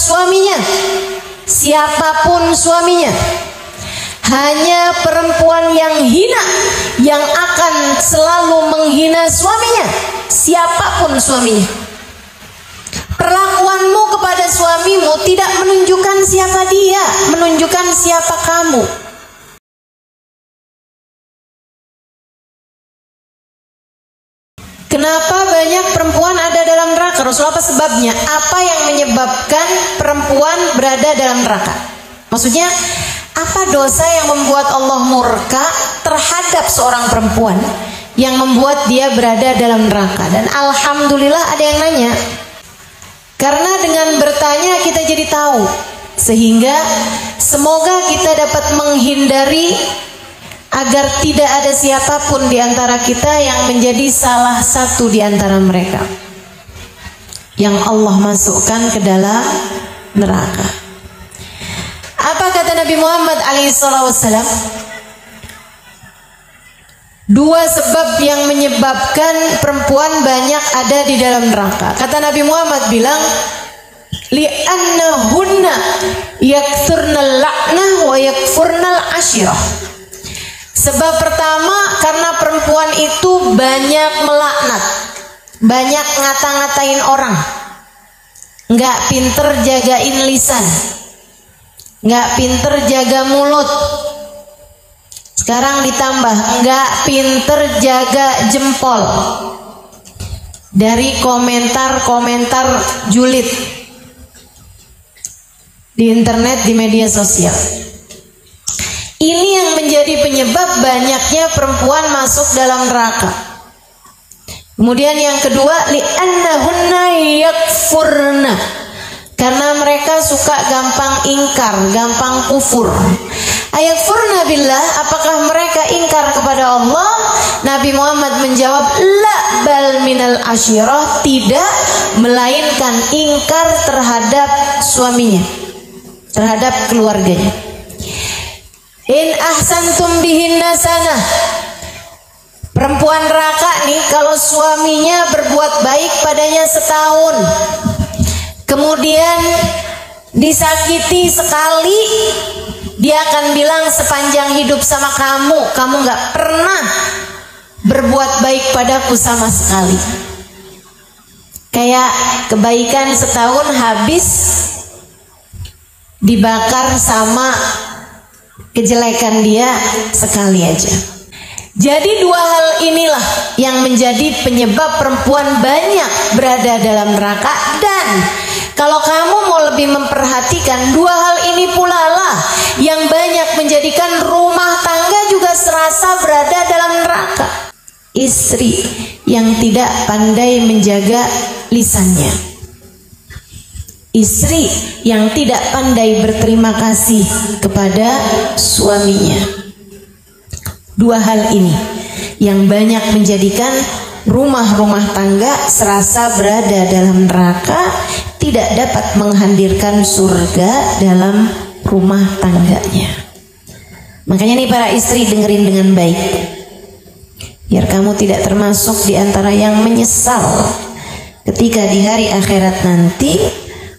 suaminya, siapapun suaminya. Hanya perempuan yang hina yang akan selalu menghina suaminya, siapapun suaminya. Perlakuanmu kepada suamimu tidak menunjukkan siapa dia, menunjukkan siapa kamu. Kenapa banyak perempuan ada dalam neraka? Rasulullah, apa sebabnya? Apa yang menyebabkan perempuan berada dalam neraka? Maksudnya, apa dosa yang membuat Allah murka terhadap seorang perempuan yang membuat dia berada dalam neraka? Dan alhamdulillah ada yang nanya. Karena dengan bertanya kita jadi tahu. Sehingga semoga kita dapat menghindari agar tidak ada siapapun di antara kita yang menjadi salah satu di antara mereka yang Allah masukkan ke dalam neraka. Apa kata Nabi Muhammad alaihissalam? Dua sebab yang menyebabkan perempuan banyak ada di dalam neraka. Kata Nabi Muhammad bilang, li'annahunna yakthurnal la'nah wa yakfurnal ashirah. Sebab pertama, karena perempuan itu banyak melaknat, banyak ngata-ngatain orang, nggak pinter jagain lisan, nggak pinter jaga mulut. Sekarang ditambah nggak pinter jaga jempol dari komentar-komentar julid di internet, di media sosial. Ini yang menjadi penyebab banyaknya perempuan masuk dalam neraka. Kemudian yang kedua, li'annahunna yakfurna, karena mereka suka gampang ingkar, gampang kufur. Ayakfurna billah, apakah mereka ingkar kepada Allah? Nabi Muhammad menjawab, la bal minal ashirah, tidak, melainkan ingkar terhadap suaminya, terhadap keluarganya. In ahsantum bihinna sanah, perempuan neraka nih kalau suaminya berbuat baik padanya setahun, kemudian disakiti sekali, dia akan bilang sepanjang hidup sama kamu, kamu gak pernah berbuat baik padaku sama sekali. Kayak kebaikan setahun habis dibakar sama kejelekan dia sekali aja. Jadi dua hal inilah yang menjadi penyebab perempuan banyak berada dalam neraka. Dan kalau kamu mau lebih memperhatikan, dua hal ini pula lah yang banyak menjadikan rumah tangga juga serasa berada dalam neraka. Istri yang tidak pandai menjaga lisannya, istri yang tidak pandai berterima kasih kepada suaminya. Dua hal ini yang banyak menjadikan rumah-rumah tangga serasa berada dalam neraka, tidak dapat menghadirkan surga dalam rumah tangganya. Makanya nih para istri, dengerin dengan baik, biar kamu tidak termasuk di antara yang menyesal ketika di hari akhirat nanti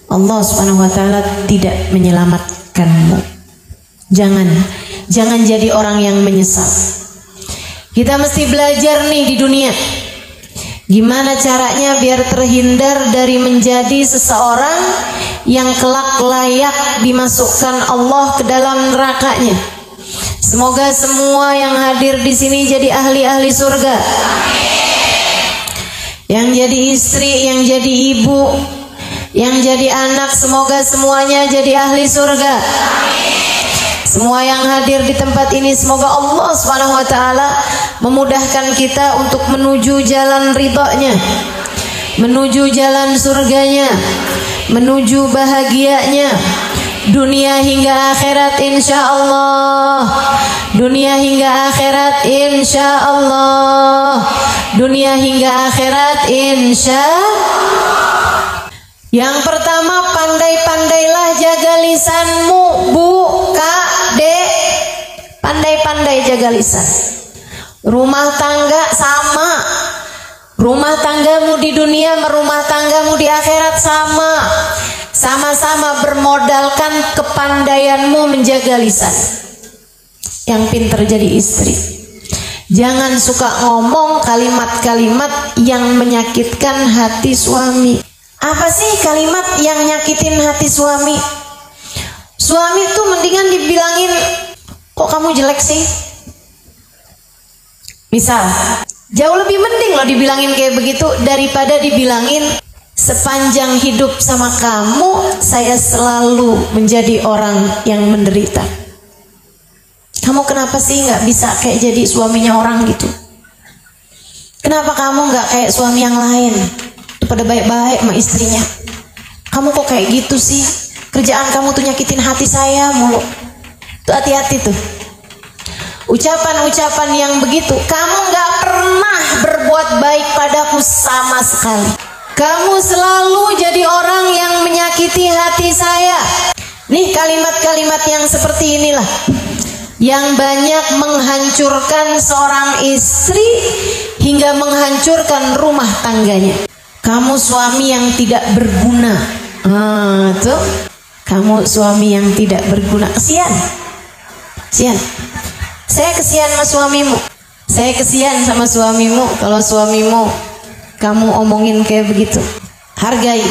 Allah Subhanahu wa taala tidak menyelamatkanmu. Jangan jadi orang yang menyesal. Kita mesti belajar nih di dunia, gimana caranya biar terhindar dari menjadi seseorang yang kelak layak dimasukkan Allah ke dalam nerakanya. Semoga semua yang hadir di sini jadi ahli-ahli surga. Yang jadi istri, yang jadi ibu, yang jadi anak, semoga semuanya jadi ahli surga. Semua yang hadir di tempat ini, semoga Allah Subhanahu wa taala memudahkan kita untuk menuju jalan ridhonya, menuju jalan surganya, menuju bahagianya, dunia hingga akhirat insyaallah. Dunia hingga akhirat insyaallah. Dunia hingga akhirat insyaallah. Yang pertama, pandai-pandailah jaga lisanmu, Bu, Kak, Dek. Pandai-pandai jaga lisan. Rumah tangga sama. Rumah tanggamu di dunia, rumah tanggamu di akhirat sama. Sama-sama bermodalkan kepandaianmu menjaga lisan. Yang pintar jadi istri. Jangan suka ngomong kalimat-kalimat yang menyakitkan hati suami. Apa sih kalimat yang nyakitin hati suami? Suami tuh mendingan dibilangin, kok kamu jelek sih? Misal, jauh lebih mending loh dibilangin kayak begitu daripada dibilangin, sepanjang hidup sama kamu saya selalu menjadi orang yang menderita. Kamu kenapa sih nggak bisa kayak jadi suaminya orang gitu? Kenapa kamu nggak kayak suami yang lain? Pada baik-baik sama istrinya. Kamu kok kayak gitu sih? Kerjaan kamu tuh nyakitin hati saya mulu. Tuh hati-hati tuh. Ucapan-ucapan yang begitu, kamu nggak pernah berbuat baik padaku sama sekali. Kamu selalu jadi orang yang menyakiti hati saya. Nih kalimat-kalimat yang seperti inilah yang banyak menghancurkan seorang istri hingga menghancurkan rumah tangganya. Kamu suami yang tidak berguna. Tuh, kamu suami yang tidak berguna. Kesian. Saya kesian sama suamimu. Saya kesian sama suamimu. Kalau suamimu kamu omongin kayak begitu, hargai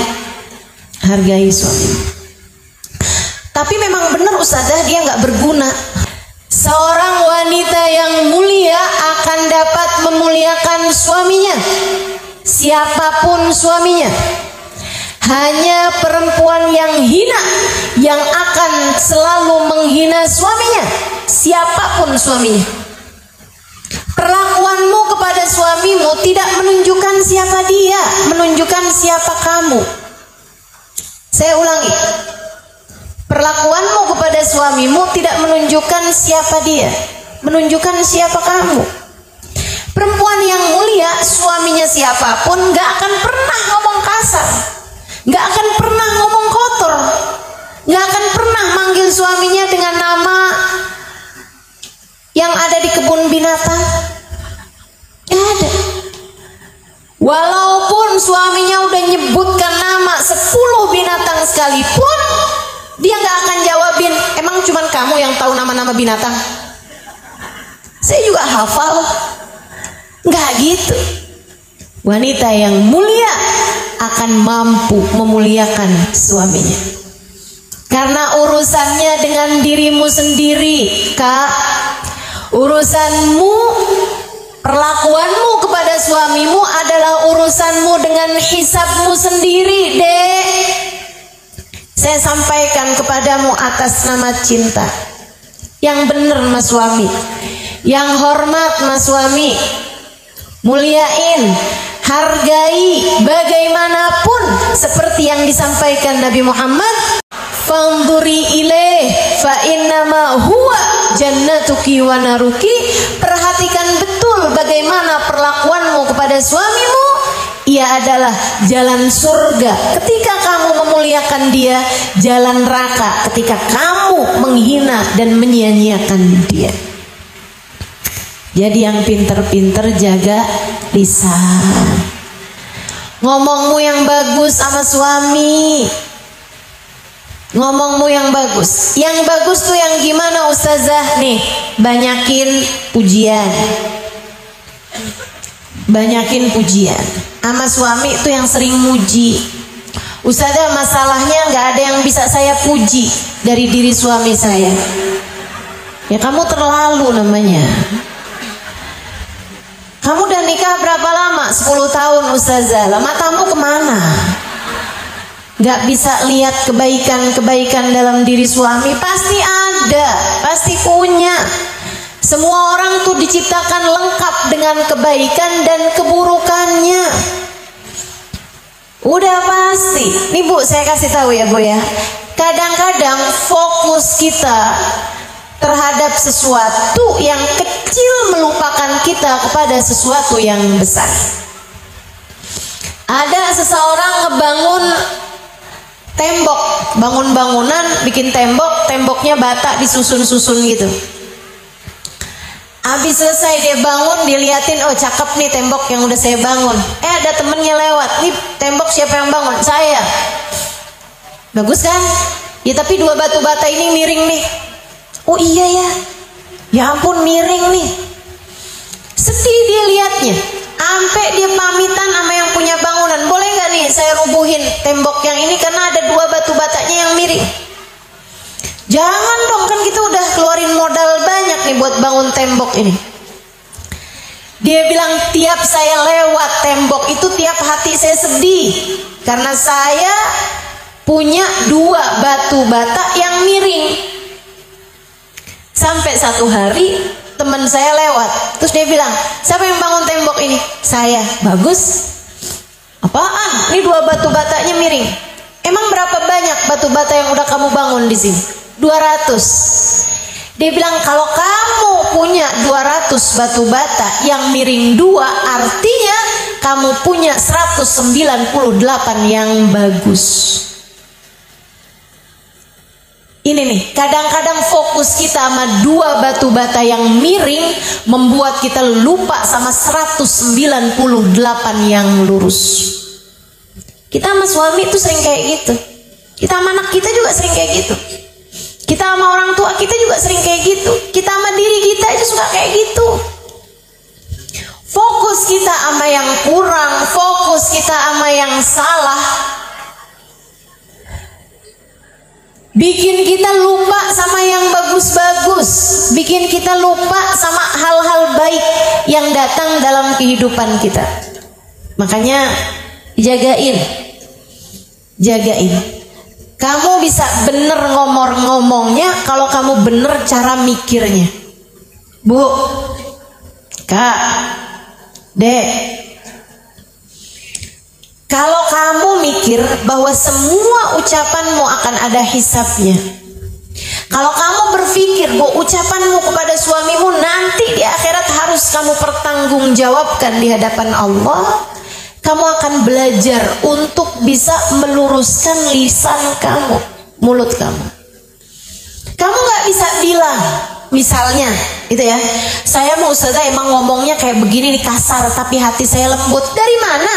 suamimu. Tapi memang benar ustazah, dia nggak berguna. Seorang wanita yang mulia akan dapat memuliakan suaminya, siapapun suaminya. Hanya perempuan yang hina yang akan selalu menghina suaminya, siapapun suaminya. Perlakuanmu kepada suamimu tidak menunjukkan siapa dia, menunjukkan siapa kamu. Saya ulangi. Perlakuanmu kepada suamimu tidak menunjukkan siapa dia, menunjukkan siapa kamu. Perempuan yang mulia, suaminya siapapun, gak akan pernah ngomong kasar, gak akan pernah ngomong kotor, gak akan pernah manggil suaminya dengan nama yang ada di kebun binatang. Gak ada. Walaupun suaminya udah nyebutkan nama 10 binatang sekalipun, dia nggak akan jawabin, emang cuman kamu yang tahu nama-nama binatang? Saya juga hafal. Nggak gitu. Wanita yang mulia akan mampu memuliakan suaminya. Karena urusannya dengan dirimu sendiri, Kak. Urusanmu, perlakuanmu kepada suamimu adalah urusanmu dengan hisabmu sendiri, Dek. Saya sampaikan kepadamu atas nama cinta. Yang benar mas suami, yang hormat mas suami, muliain, hargai bagaimanapun seperti yang disampaikan Nabi Muhammad. Fanzuri ilaih fa innama huwa jannatuki wa naruki. Perhatikan betul bagaimana perlakuanmu kepada suamimu. Ia adalah jalan surga ketika kamu memuliakan dia, jalan neraka ketika kamu menghina dan menyia-nyiakan dia. Jadi yang pinter-pinter jaga lisan. Ngomongmu yang bagus sama suami. Ngomongmu yang bagus. Yang bagus tuh yang gimana ustazah? Nih, banyakin pujian. Banyakin pujian. Sama suami itu yang sering muji. Ustazah, masalahnya nggak ada yang bisa saya puji dari diri suami saya. Ya kamu terlalu namanya. Kamu udah nikah berapa lama? 10 tahun ustazah. Lah matamu kemana? Gak bisa lihat kebaikan-kebaikan dalam diri suami. Pasti ada, pasti punya. Semua orang tuh diciptakan lengkap dengan kebaikan dan keburukannya. Udah pasti. Nih Bu, saya kasih tahu ya Bu ya. Kadang-kadang fokus kita terhadap sesuatu yang kecil melupakan kita kepada sesuatu yang besar. Ada seseorang ngebangun tembok, bangun bangunan, bikin tembok, temboknya bata disusun-susun gitu. Habis selesai dia bangun, diliatin, oh cakep nih tembok yang udah saya bangun. Ada temennya lewat, nih tembok siapa yang bangun? Saya. Bagus kan? Ya tapi dua batu bata ini miring nih. Oh iya ya. Ya ampun miring nih. Sedih dia lihatnya. Sampai dia pamitan sama yang punya bangunan. Boleh gak nih saya rubuhin tembok yang ini karena ada dua batu batanya yang miring. Jangan dong, kan kita udah keluarin modal banyak nih buat bangun tembok ini. Dia bilang tiap saya lewat tembok itu tiap hati saya sedih. Karena saya punya dua batu bata yang miring. Sampai satu hari teman saya lewat, terus dia bilang, siapa yang bangun tembok ini? Saya. Bagus. Apaan? Ini dua batu batanya miring. Emang berapa banyak batu bata yang udah kamu bangun di sini? 200. Dia bilang kalau kamu punya 200 batu bata yang miring dua, artinya kamu punya 198 yang bagus. Ini nih, kadang-kadang fokus kita sama dua batu bata yang miring membuat kita lupa sama 198 yang lurus. Kita sama suami itu sering kayak gitu. Kita sama anak kita juga sering kayak gitu. Kita sama orang tua kita juga sering kayak gitu. Kita sama diri kita aja suka kayak gitu. Fokus kita sama yang kurang, fokus kita sama yang salah, bikin kita lupa sama yang bagus-bagus, bikin kita lupa sama hal-hal baik yang datang dalam kehidupan kita. Makanya jagain. Kamu bisa bener ngomongnya kalau kamu bener cara mikirnya. Bu, Kak, Dek, kalau kamu mikir bahwa semua ucapanmu akan ada hisabnya, kalau kamu berpikir bahwa ucapanmu kepada suamimu nanti di akhirat harus kamu pertanggungjawabkan di hadapan Allah, kamu akan belajar untuk bisa meluruskan lisan kamu, mulut kamu. Kamu gak bisa bilang, misalnya, gitu ya, saya mau Ustazah emang ngomongnya kayak begini nih kasar, tapi hati saya lembut. Dari mana?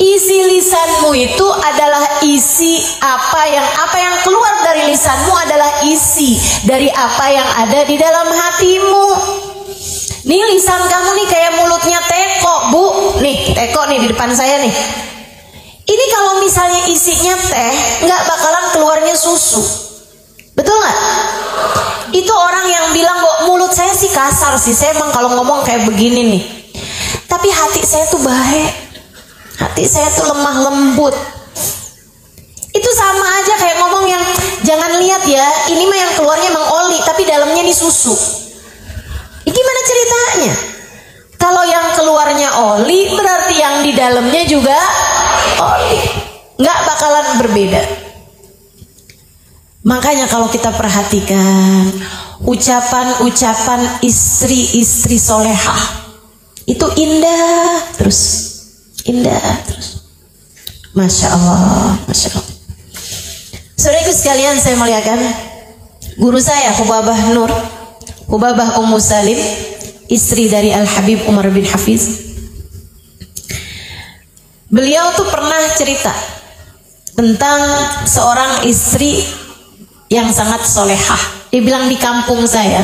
Isi lisanmu itu adalah isi apa yang keluar dari lisanmu adalah isi dari apa yang ada di dalam hatimu. Nih lisan kamu nih kayak mulutnya teko, Bu. Nih teko nih di depan saya nih. Ini kalau misalnya isinya teh, nggak bakalan keluarnya susu. Betul nggak? Itu orang yang bilang kok mulut saya sih kasar sih, saya emang kalau ngomong kayak begini nih. Tapi hati saya tuh baik, hati saya tuh lemah lembut. Itu sama aja kayak ngomong yang jangan lihat ya, ini mah yang keluarnya emang oli, tapi dalamnya nih susu. Gimana ceritanya? Kalau yang keluarnya oli, berarti yang di dalamnya juga oli. Nggak bakalan berbeda. Makanya kalau kita perhatikan ucapan-ucapan istri-istri solehah itu indah terus, indah terus. Masya Allah, Masya Allah. Saudaraku sekalian, saya muliakan, guru saya Hubabah Nur, Hubabah Ummu Salim, istri dari Al-Habib Umar bin Hafiz. Beliau tuh pernah cerita tentang seorang istri yang sangat solehah. Dia bilang di kampung saya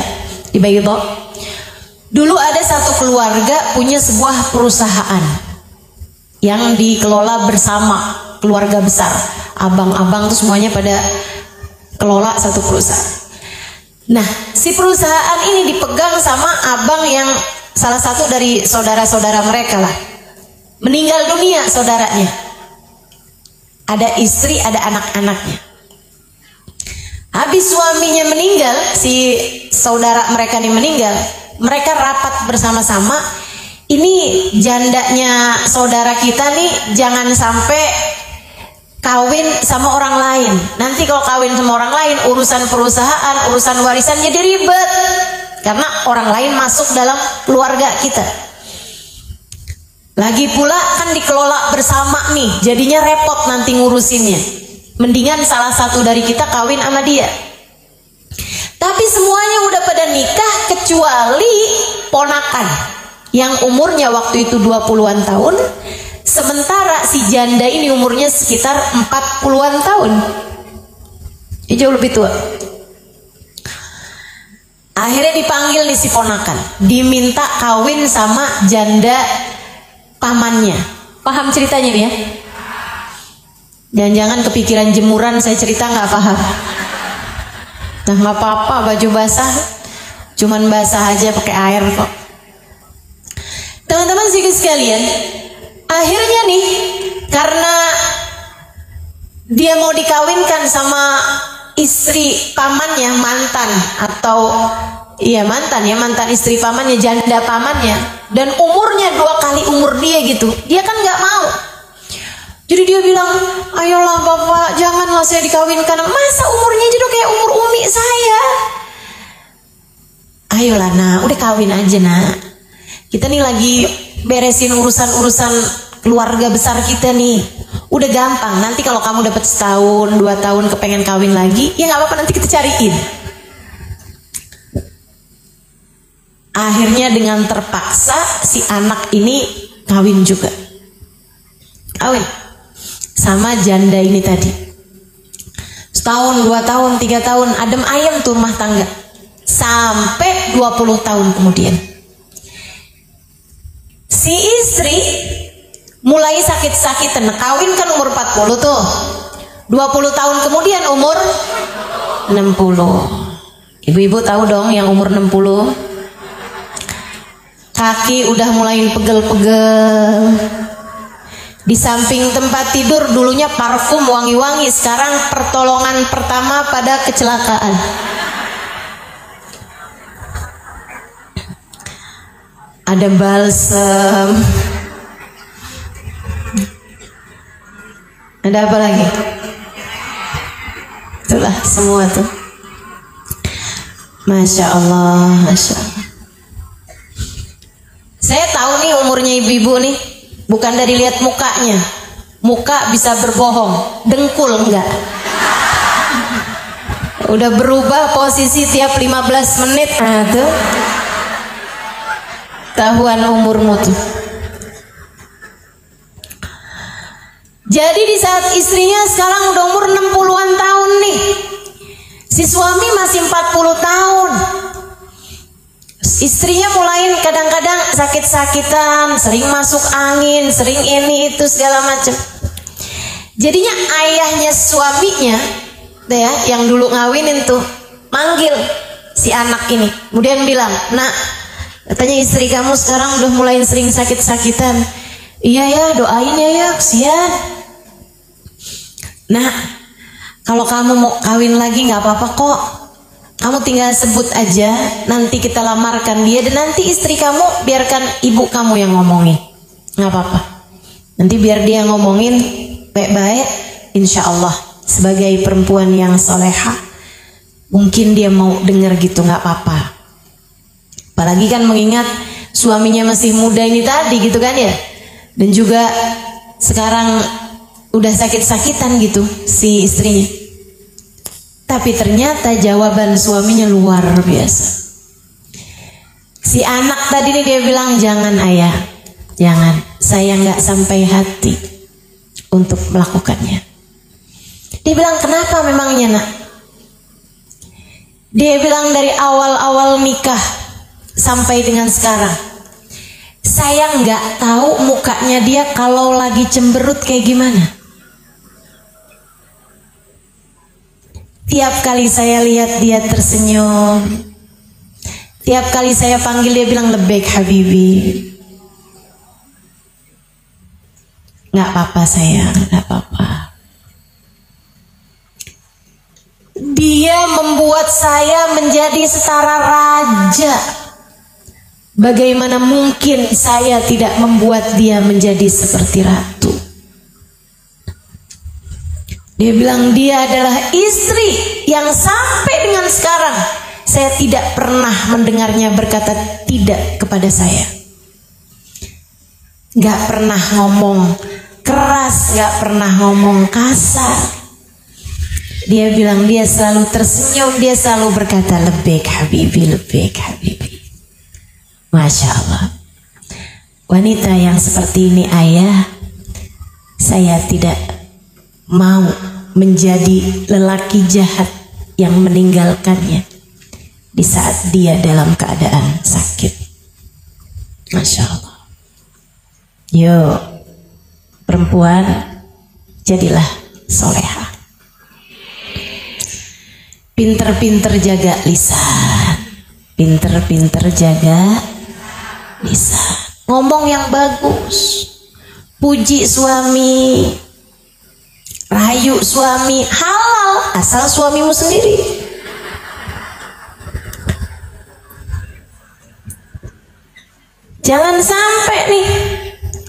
di Baydhah, dulu ada satu keluarga punya sebuah perusahaan yang dikelola bersama, keluarga besar, abang-abang tuh semuanya pada kelola satu perusahaan. Nah, si perusahaan ini dipegang sama abang yang salah satu dari saudara-saudara mereka lah. Meninggal dunia saudaranya. Ada istri, ada anak-anaknya. Habis suaminya meninggal, si saudara mereka ini meninggal, mereka rapat bersama-sama. Ini jandanya saudara kita nih jangan sampai kawin sama orang lain. Nanti kalau kawin sama orang lain, urusan perusahaan, urusan warisan jadi ribet. Karena orang lain masuk dalam keluarga kita. Lagi pula kan dikelola bersama nih, jadinya repot nanti ngurusinnya. Mendingan salah satu dari kita kawin sama dia. Tapi semuanya udah pada nikah kecuali ponakan yang umurnya waktu itu 20-an tahun Sementara si janda ini umurnya sekitar 40-an tahun. Dia jauh lebih tua. Akhirnya dipanggil nih si ponakan, diminta kawin sama janda pamannya. Paham ceritanya nih ya? Jangan-jangan kepikiran jemuran saya cerita nggak paham. Nah nggak apa-apa, baju basah, cuman basah aja pakai air kok. Teman-teman sekalian, akhirnya nih karena dia mau dikawinkan sama istri pamannya, mantan atau iya mantan istri pamannya, janda pamannya, dan umurnya 2 kali umur dia gitu. Dia kan nggak mau. Jadi dia bilang, ayolah bapak, janganlah saya dikawinkan. Masa umurnya aja udah kayak umur umi saya. Ayolah nak, udah kawin aja nak. Kita nih lagi beresin urusan-urusan keluarga besar kita nih. Udah gampang, nanti kalau kamu dapat 1 tahun, 2 tahun kepengen kawin lagi, ya nggak apa-apa, nanti kita cariin. Akhirnya dengan terpaksa si anak ini kawin juga. Kawin sama janda ini tadi. 1 tahun, 2 tahun, 3 tahun, adem ayem tuh rumah tangga. Sampai 20 tahun kemudian. Si istri mulai sakit-sakitan. Kawin kan umur 40 tuh. 20 tahun kemudian umur 60. Ibu-ibu tahu dong yang umur 60. Kaki udah mulai pegel-pegel. Di samping tempat tidur dulunya parfum wangi-wangi, sekarang pertolongan pertama pada kecelakaan. Ada balsam. Ada apa lagi? Itulah semua tuh. Masya Allah, Masya Allah. Saya tahu nih umurnya ibu-ibu nih. Bukan dari lihat mukanya. Muka bisa berbohong, dengkul enggak. Udah berubah posisi tiap 15 menit. Nah tuh tahuan umurmu tuh. Jadi di saat istrinya sekarang udah umur 60-an tahun nih, si suami masih 40 tahun. Istrinya mulai kadang-kadang sakit-sakitan, sering masuk angin, sering ini itu segala macam. Jadinya ayahnya suaminya, ya, yang dulu ngawinin tuh, manggil si anak ini, kemudian bilang, nak, katanya istri kamu sekarang udah mulai sering sakit-sakitan. Iya ya, doain ya, kesian. Nah, kalau kamu mau kawin lagi nggak apa-apa kok. Kamu tinggal sebut aja, nanti kita lamarkan dia, dan nanti istri kamu biarkan ibu kamu yang ngomongin, nggak apa-apa. Nanti biar dia ngomongin baik-baik, insya Allah sebagai perempuan yang soleha, mungkin dia mau denger gitu, nggak apa-apa. Apalagi kan mengingat suaminya masih muda ini tadi gitu kan ya, dan juga sekarang udah sakit-sakitan gitu si istrinya. Tapi ternyata jawaban suaminya luar biasa. Si anak tadi nih dia bilang, jangan ayah, jangan, saya nggak sampai hati untuk melakukannya. Dia bilang, kenapa memangnya nak? Dia bilang dari awal-awal nikah sampai dengan sekarang, saya nggak tahu mukanya dia kalau lagi cemberut kayak gimana. Tiap kali saya lihat dia tersenyum, tiap kali saya panggil dia bilang lebek habibi. Nggak apa-apa sayang, nggak apa-apa. Dia membuat saya menjadi setara raja. Bagaimana mungkin saya tidak membuat dia menjadi seperti ratu? Dia bilang dia adalah istri yang sampai dengan sekarang saya tidak pernah mendengarnya berkata tidak kepada saya. Gak pernah ngomong keras, gak pernah ngomong kasar. Dia bilang dia selalu tersenyum, dia selalu berkata lebek habibi, lebek habibi. Masya Allah. Wanita yang seperti ini ayah, saya tidak mau menjadi lelaki jahat yang meninggalkannya di saat dia dalam keadaan sakit. Masya Allah. Yuk perempuan, jadilah solehah. Pinter-pinter jaga lisan, pinter-pinter jaga lisan. Ngomong yang bagus, puji suami, rayu suami, halal asal suamimu sendiri. Jangan sampai nih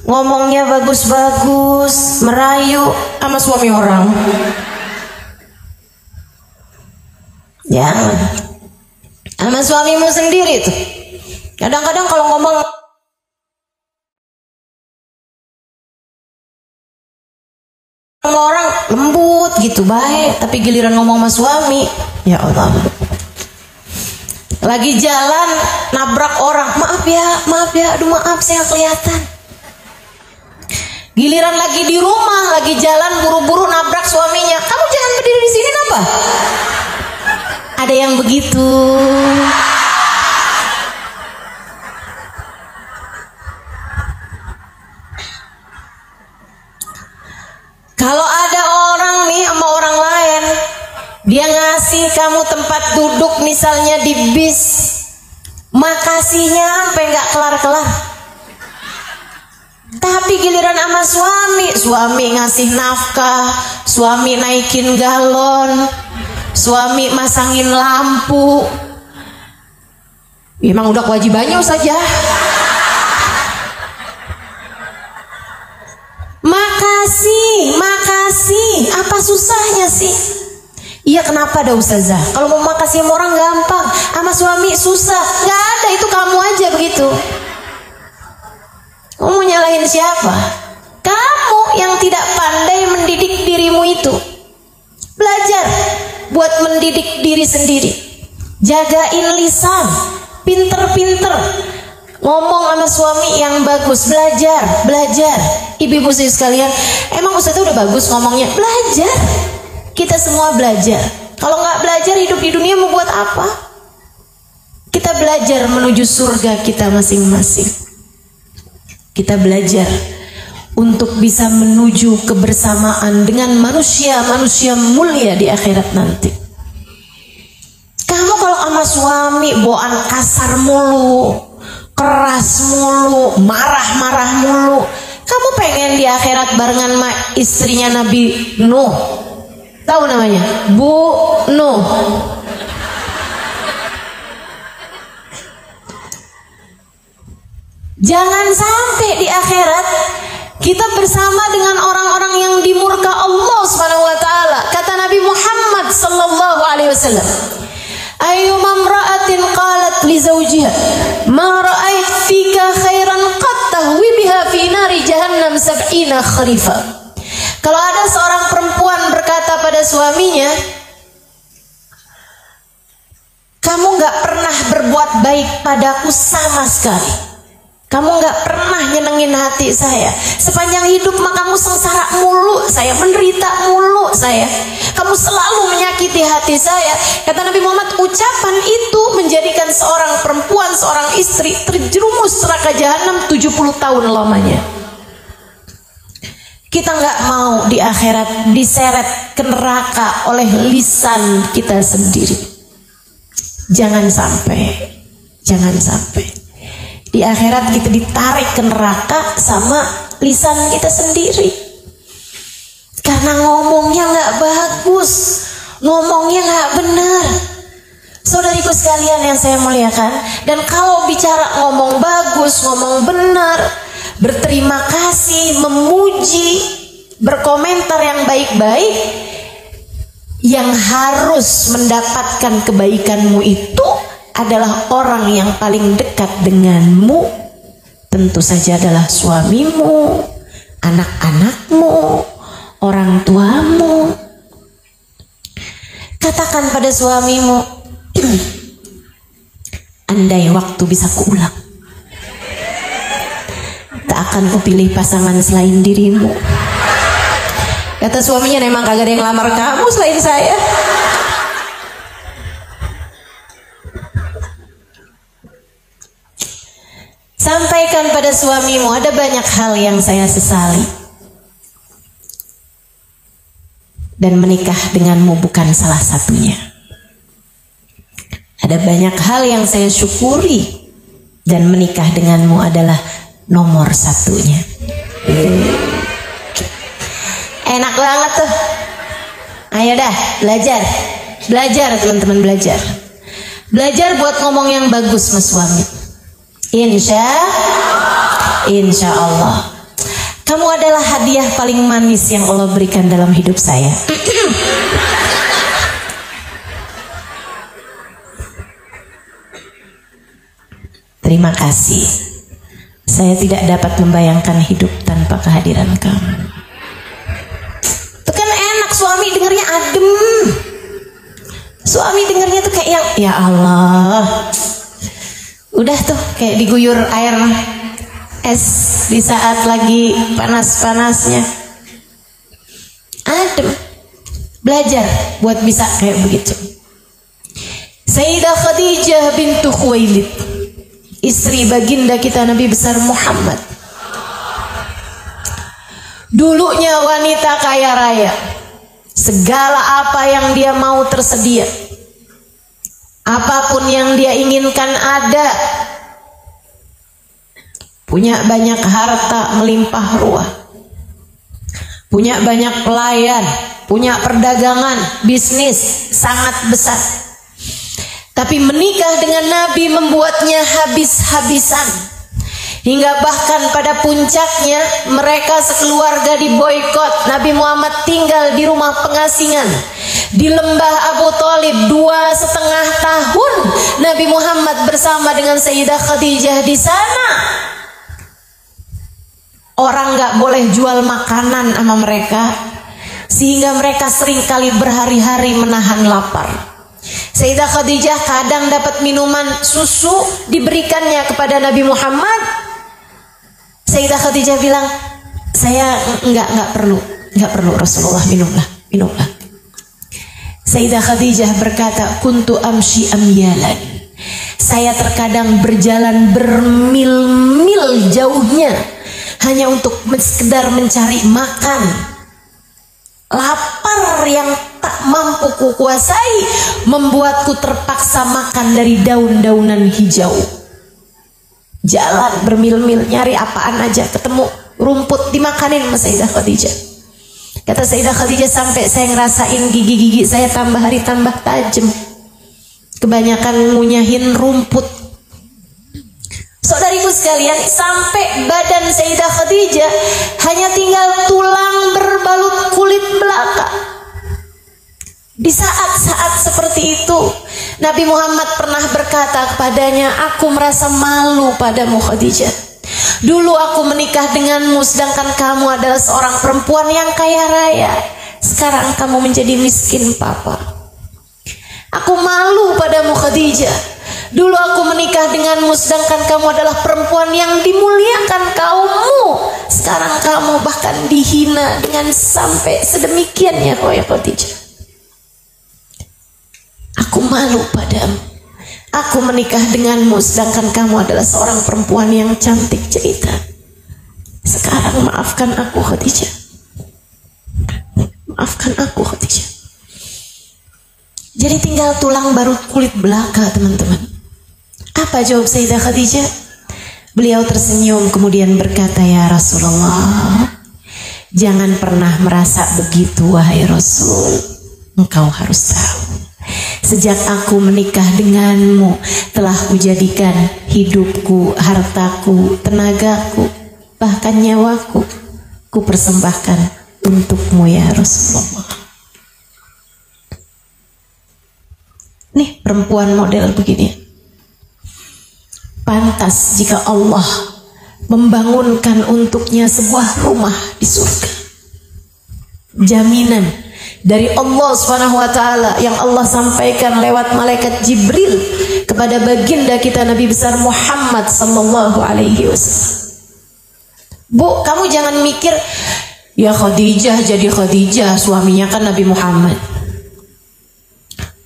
ngomongnya bagus-bagus, merayu sama suami orang. Jangan sama suamimu sendiri tuh. Kadang-kadang kalau ngomong sama orang lembut gitu, baik, tapi giliran ngomong sama suami, ya Allah. Lagi jalan nabrak orang, maaf ya, aduh maaf saya nggak kelihatan. Giliran lagi di rumah, lagi jalan buru-buru nabrak suaminya, kamu jangan berdiri di sini napa? Ada yang begitu. Kalau ada orang nih sama orang lain, dia ngasih kamu tempat duduk misalnya di bis, makasihnya sampai nggak kelar-kelar. Tapi giliran sama suami ngasih nafkah, suami naikin galon, suami masangin lampu, emang udah kewajibannya saja. Makasih, apa susahnya sih? Iya, kenapa ada ustazah? Kalau mau makasih sama orang gampang, sama suami susah. Gak ada, itu kamu aja begitu. Kamu mau nyalahin siapa? Kamu yang tidak pandai mendidik dirimu itu. Belajar buat mendidik diri sendiri. Jagain lisan, pinter-pinter ngomong sama suami yang bagus. Belajar. Ibu-ibu sekalian, emang ustazah udah bagus ngomongnya? Belajar. Kita semua belajar. Kalau nggak belajar, hidup di dunia mau buat apa? Kita belajar menuju surga kita masing-masing. Kita belajar untuk bisa menuju kebersamaan dengan manusia-manusia mulia di akhirat nanti. Kamu kalau sama suami bawaan kasar mulu, keras mulu, marah-marah mulu, kamu pengen di akhirat barengan sama istrinya Nabi Nuh. Tahu namanya? Bu Nuh. Jangan sampai di akhirat kita bersama dengan orang-orang yang dimurka Allah Subhanahu wa taala. Kata Nabi Muhammad sallallahu alaihi wasallam, ayyuma imra'atin qalat li zawjiha ma ra'ait fika khairan qad tahwi biha fi nari jahannam 70 kharifa. Kalau ada seorang perempuan berkata pada suaminya, kamu gak pernah berbuat baik padaku sama sekali, kamu gak pernah nyenengin hati saya, sepanjang hidup mah kamu sengsara mulu saya, menderita mulu saya, kamu selalu menyakiti hati saya. Kata Nabi Muhammad, ucapan itu menjadikan seorang perempuan, seorang istri terjerumus neraka jahanam 70 tahun lamanya. Kita nggak mau di akhirat diseret ke neraka oleh lisan kita sendiri. Jangan sampai di akhirat kita ditarik ke neraka sama lisan kita sendiri. Karena ngomongnya nggak bagus, ngomongnya nggak benar. Saudariku sekalian yang saya muliakan, dan kalau bicara ngomong bagus, ngomong benar, berterima kasih, memuji, berkomentar yang baik-baik, yang harus mendapatkan kebaikanmu itu adalah orang yang paling dekat denganmu. Tentu saja adalah suamimu, anak-anakmu, orang tuamu. Katakan pada suamimu, andai waktu bisa kuulang, tak akan kupilih pasangan selain dirimu. Kata suaminya, memang kagak ada yang lamar kamu selain saya. Sampaikan pada suamimu, ada banyak hal yang saya sesali. Dan menikah denganmu bukan salah satunya. Ada banyak hal yang saya syukuri. Dan menikah denganmu adalah nomor satunya. Enak banget tuh. Ayo dah, belajar. Belajar teman-teman, belajar. Belajar buat ngomong yang bagus sama suami. Insya Allah. Kamu adalah hadiah paling manis yang Allah berikan dalam hidup saya. Terima kasih. Saya tidak dapat membayangkan hidup tanpa kehadiran kamu. Itu kan enak, suami dengarnya adem. Suami dengarnya tuh kayak yang, ya Allah. Udah tuh kayak diguyur air es di saat lagi panas-panasnya. Adem. Belajar buat bisa kayak begitu. Sayyidah Khadijah bintu Khuwailid, istri baginda kita Nabi besar Muhammad. Dulunya wanita kaya raya. Segala apa yang dia mau tersedia. Apapun yang dia inginkan ada. Punya banyak harta melimpah ruah. Punya banyak pelayan. Punya perdagangan, bisnis sangat besar. Tapi menikah dengan Nabi membuatnya habis-habisan. Hingga bahkan pada puncaknya mereka sekeluarga diboikot. Nabi Muhammad tinggal di rumah pengasingan di lembah Abu Thalib 2,5 tahun. Nabi Muhammad bersama dengan Sayyidah Khadijah di sana. Orang gak boleh jual makanan sama mereka, sehingga mereka seringkali berhari-hari menahan lapar. Sayyidah Khadijah kadang dapat minuman susu diberikannya kepada Nabi Muhammad. Sayyidah Khadijah bilang, saya enggak perlu Rasulullah, minumlah. Sayyidah Khadijah berkata, kuntu amshi amyalan. Saya terkadang berjalan bermil-mil jauhnya hanya untuk sekedar mencari makan. Lapar yang tak mampu kukuasai membuatku terpaksa makan dari daun-daunan hijau. Jalan bermil-mil nyari apaan aja, ketemu rumput dimakanin sama Sayyidah Khadijah. Kata Sayyidah Khadijah, sampai saya ngerasain gigi-gigi saya tambah hari tambah tajam. Kebanyakan ngunyahin rumput. Saudariku sekalian, sampai badan Sayyidah Khadijah hanya tinggal tulang berbalut kulit belaka. Di saat-saat seperti itu, Nabi Muhammad pernah berkata kepadanya, aku merasa malu padamu Khadijah. Dulu aku menikah denganmu sedangkan kamu adalah seorang perempuan yang kaya raya. Sekarang kamu menjadi miskin papa. Aku malu padamu Khadijah. Dulu aku menikah denganmu sedangkan kamu adalah perempuan yang dimuliakan kaummu. Sekarang kamu bahkan dihina dengan sampai sedemikiannya Khadijah. Aku malu padamu. Aku menikah denganmu sedangkan kamu adalah seorang perempuan yang cantik cerita. Sekarang maafkan aku Khadijah. Maafkan aku Khadijah. Jadi tinggal tulang baru kulit belaka teman-teman. Apa jawab Sayyidah Khadijah? Beliau tersenyum kemudian berkata, ya Rasulullah, jangan pernah merasa begitu wahai Rasul. Engkau harus tahu, sejak aku menikah denganmu telah kujadikan hidupku, hartaku, tenagaku, bahkan nyawaku kupersembahkan untukmu ya Rasulullah. Nih perempuan model begini. Pantas jika Allah membangunkan untuknya sebuah rumah di surga. Jaminan dari Allah SWT yang Allah sampaikan lewat malaikat Jibril kepada baginda kita Nabi besar Muhammad sallallahu alaihi wasallam. Bu, kamu jangan mikir Ya Khadijah jadi Khadijah, suaminya kan Nabi Muhammad.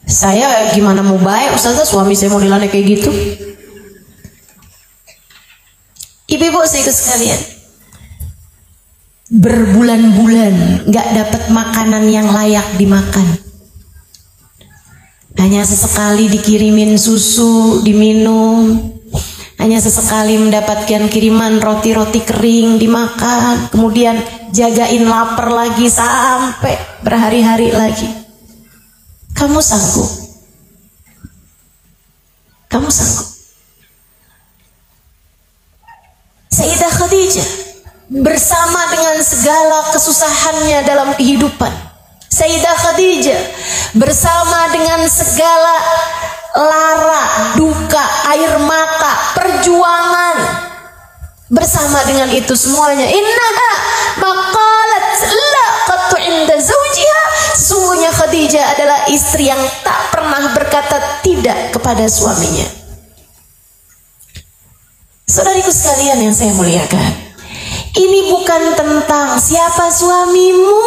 Saya gimana mau baik Ustazah, suami saya modelannya kayak gitu. Ibu-ibu saya sekalian, berbulan-bulan gak dapat makanan yang layak dimakan. Hanya sesekali dikirimin susu diminum, hanya sesekali mendapatkan kiriman roti-roti kering dimakan, kemudian jagain lapar lagi sampai berhari-hari lagi. Kamu sanggup? Kamu sanggup? Sayyidah Khadijah bersama dengan segala kesusahannya dalam kehidupan, Sayyidah Khadijah bersama dengan segala lara, duka, air mata, perjuangan, bersama dengan itu semuanya, innaha maqalat la qattu inda zawjiha, sesungguhnya Khadijah adalah istri yang tak pernah berkata tidak kepada suaminya. Saudariku sekalian yang saya muliakan, ini bukan tentang siapa suamimu,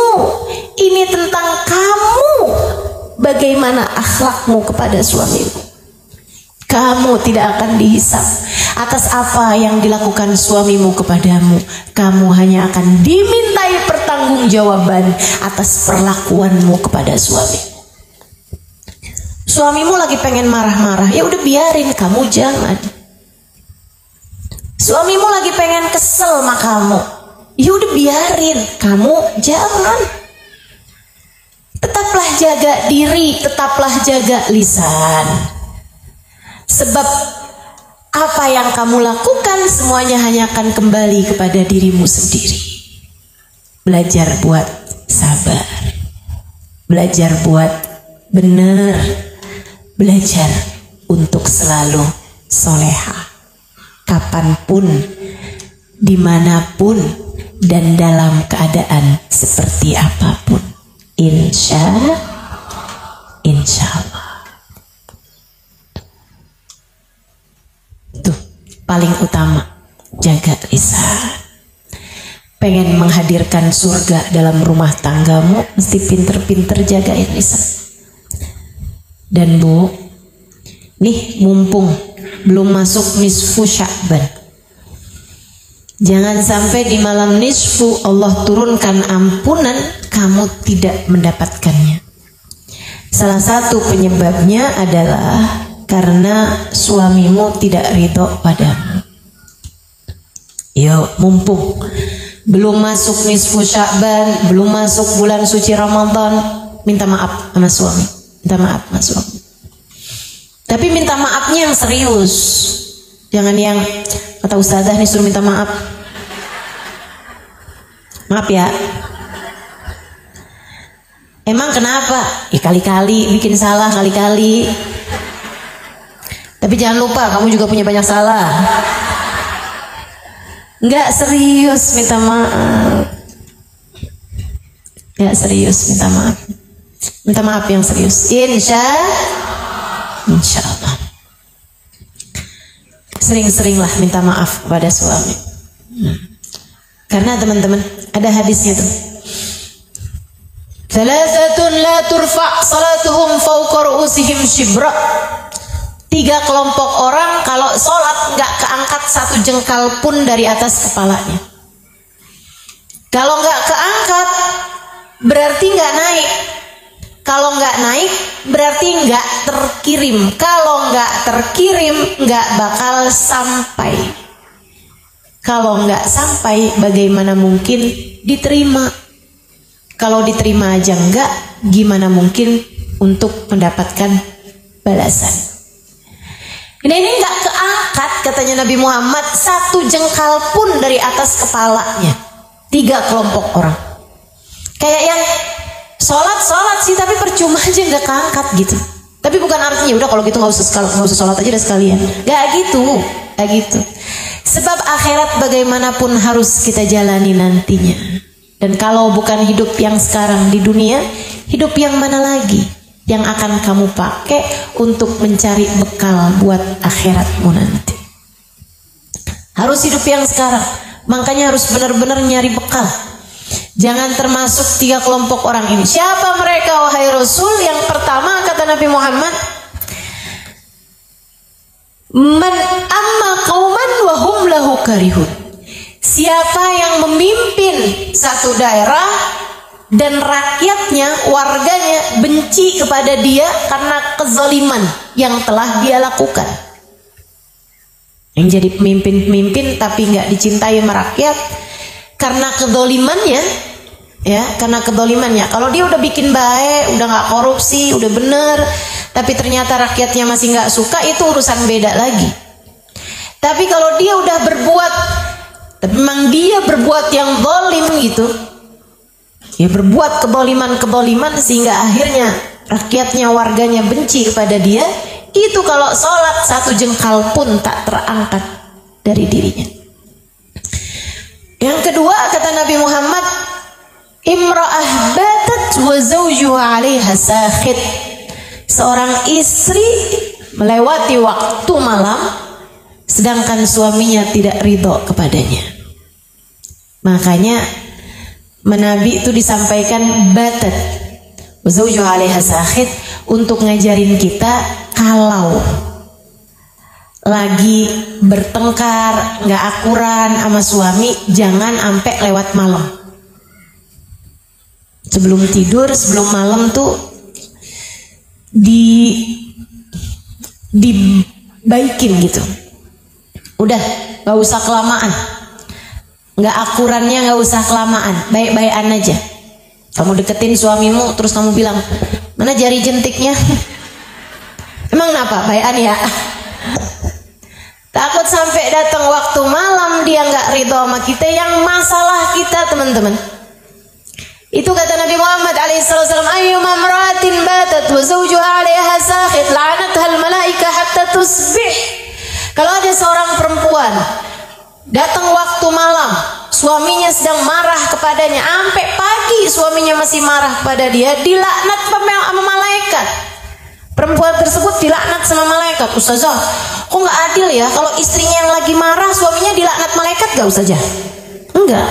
ini tentang kamu. Bagaimana akhlakmu kepada suamimu. Kamu tidak akan dihisap atas apa yang dilakukan suamimu kepadamu. Kamu hanya akan dimintai pertanggungjawaban atas perlakuanmu kepada suamimu. Suamimu lagi pengen marah-marah, ya udah biarin, kamu jangan. Suamimu lagi pengen kesel sama kamu, ya udah biarin, kamu jangan. Tetaplah jaga diri, tetaplah jaga lisan. Sebab apa yang kamu lakukan semuanya hanya akan kembali kepada dirimu sendiri. Belajar buat sabar, belajar buat benar, belajar untuk selalu solehah. Kapanpun, dimanapun, dan dalam keadaan seperti apapun, insya Allah. Tuh, paling utama, jaga lisan. Pengen menghadirkan surga dalam rumah tanggamu, mesti pinter-pinter jagain lisan. Dan Bu, nih mumpung belum masuk nisfu Sya'ban, jangan sampai di malam nisfu Allah turunkan ampunan, kamu tidak mendapatkannya. Salah satu penyebabnya adalah karena suamimu tidak ridho padamu. Yo, mumpung belum masuk nisfu Sya'ban, belum masuk bulan suci Ramadan, minta maaf sama suami, minta maaf sama suami. Tapi minta maafnya yang serius, jangan yang kata ustazah nih suruh minta maaf. Maaf ya. Emang kenapa? Ya kali-kali bikin salah, kali-kali. Tapi jangan lupa kamu juga punya banyak salah. Enggak serius minta maaf. Enggak serius minta maaf. Minta maaf yang serius. Insya Allah. Sering-seringlah minta maaf kepada suami. Karena teman-teman ada hadisnya tuh. Thalathatun la turfa' salatuhum fawqa ru'usihim shibra. 3 kelompok orang kalau sholat nggak keangkat 1 jengkal pun dari atas kepalanya. Kalau nggak keangkat berarti nggak naik. Kalau nggak naik berarti nggak terkirim. Kalau nggak terkirim nggak bakal sampai. Kalau nggak sampai bagaimana mungkin diterima? Kalau diterima aja nggak, gimana mungkin untuk mendapatkan balasan? Ini nggak keangkat katanya Nabi Muhammad 1 jengkal pun dari atas kepalanya. 3 kelompok orang. Kayak yang sholat sih tapi percuma aja nggak keangkat gitu. Tapi bukan artinya udah kalau gitu nggak usah sholat aja udah sekalian. Nggak gitu. Sebab akhirat bagaimanapun harus kita jalani nantinya. Dan kalau bukan hidup yang sekarang di dunia, hidup yang mana lagi yang akan kamu pakai untuk mencari bekal buat akhiratmu nanti? Harus hidup yang sekarang. Makanya harus benar-benar nyari bekal. Jangan termasuk 3 kelompok orang ini. Siapa mereka wahai Rasul? Yang pertama kata Nabi Muhammad, man amma qauman wa hum lahu karihun. Siapa yang memimpin satu daerah dan rakyatnya, warganya benci kepada dia karena kezaliman yang telah dia lakukan. Yang jadi pemimpin tapi nggak dicintai sama rakyat karena kezalimannya, ya, karena kezalimannya. Kalau dia udah bikin baik, udah nggak korupsi, udah bener, tapi ternyata rakyatnya masih nggak suka, itu urusan beda lagi. Tapi kalau dia udah berbuat, memang dia berbuat yang zalim gitu, ya berbuat keboliman sehingga akhirnya rakyatnya, warganya benci kepada dia, itu kalau sholat 1 jengkal pun tak terangkat dari dirinya. Yang kedua kata Nabi Muhammad, imra'ah batat wa zawjuha 'alaiha sakhit. Seorang istri melewati waktu malam sedangkan suaminya tidak ridho kepadanya. Makanya Nabi itu disampaikan batat wa zawjuha 'alaiha sakhit untuk ngajarin kita kalau lagi bertengkar, nggak akuran sama suami, jangan sampai lewat malam. Sebelum tidur, sebelum malam tuh dibaikin gitu. Udah, nggak usah kelamaan. Nggak akurannya nggak usah kelamaan, baik-baikan aja. Kamu deketin suamimu, terus kamu bilang, mana jari jentiknya? Emang kenapa? Baikan ya. Takut sampai datang waktu malam dia nggak ridho sama kita, yang masalah kita teman-teman. Itu kata Nabi Muhammad alaihissalam, ayyuma imra'atin batat wa zawjuha 'alaiha sakhit la'anathal malaika hatta tusbih. Kalau ada seorang perempuan datang waktu malam, suaminya sedang marah kepadanya, sampai pagi suaminya masih marah kepada dia, dilaknat sama malaikat. Perempuan tersebut dilaknat sama malaikat. Ustazah, kok nggak adil ya? Kalau istrinya yang lagi marah, suaminya dilaknat malaikat, gak Ustazah? Enggak.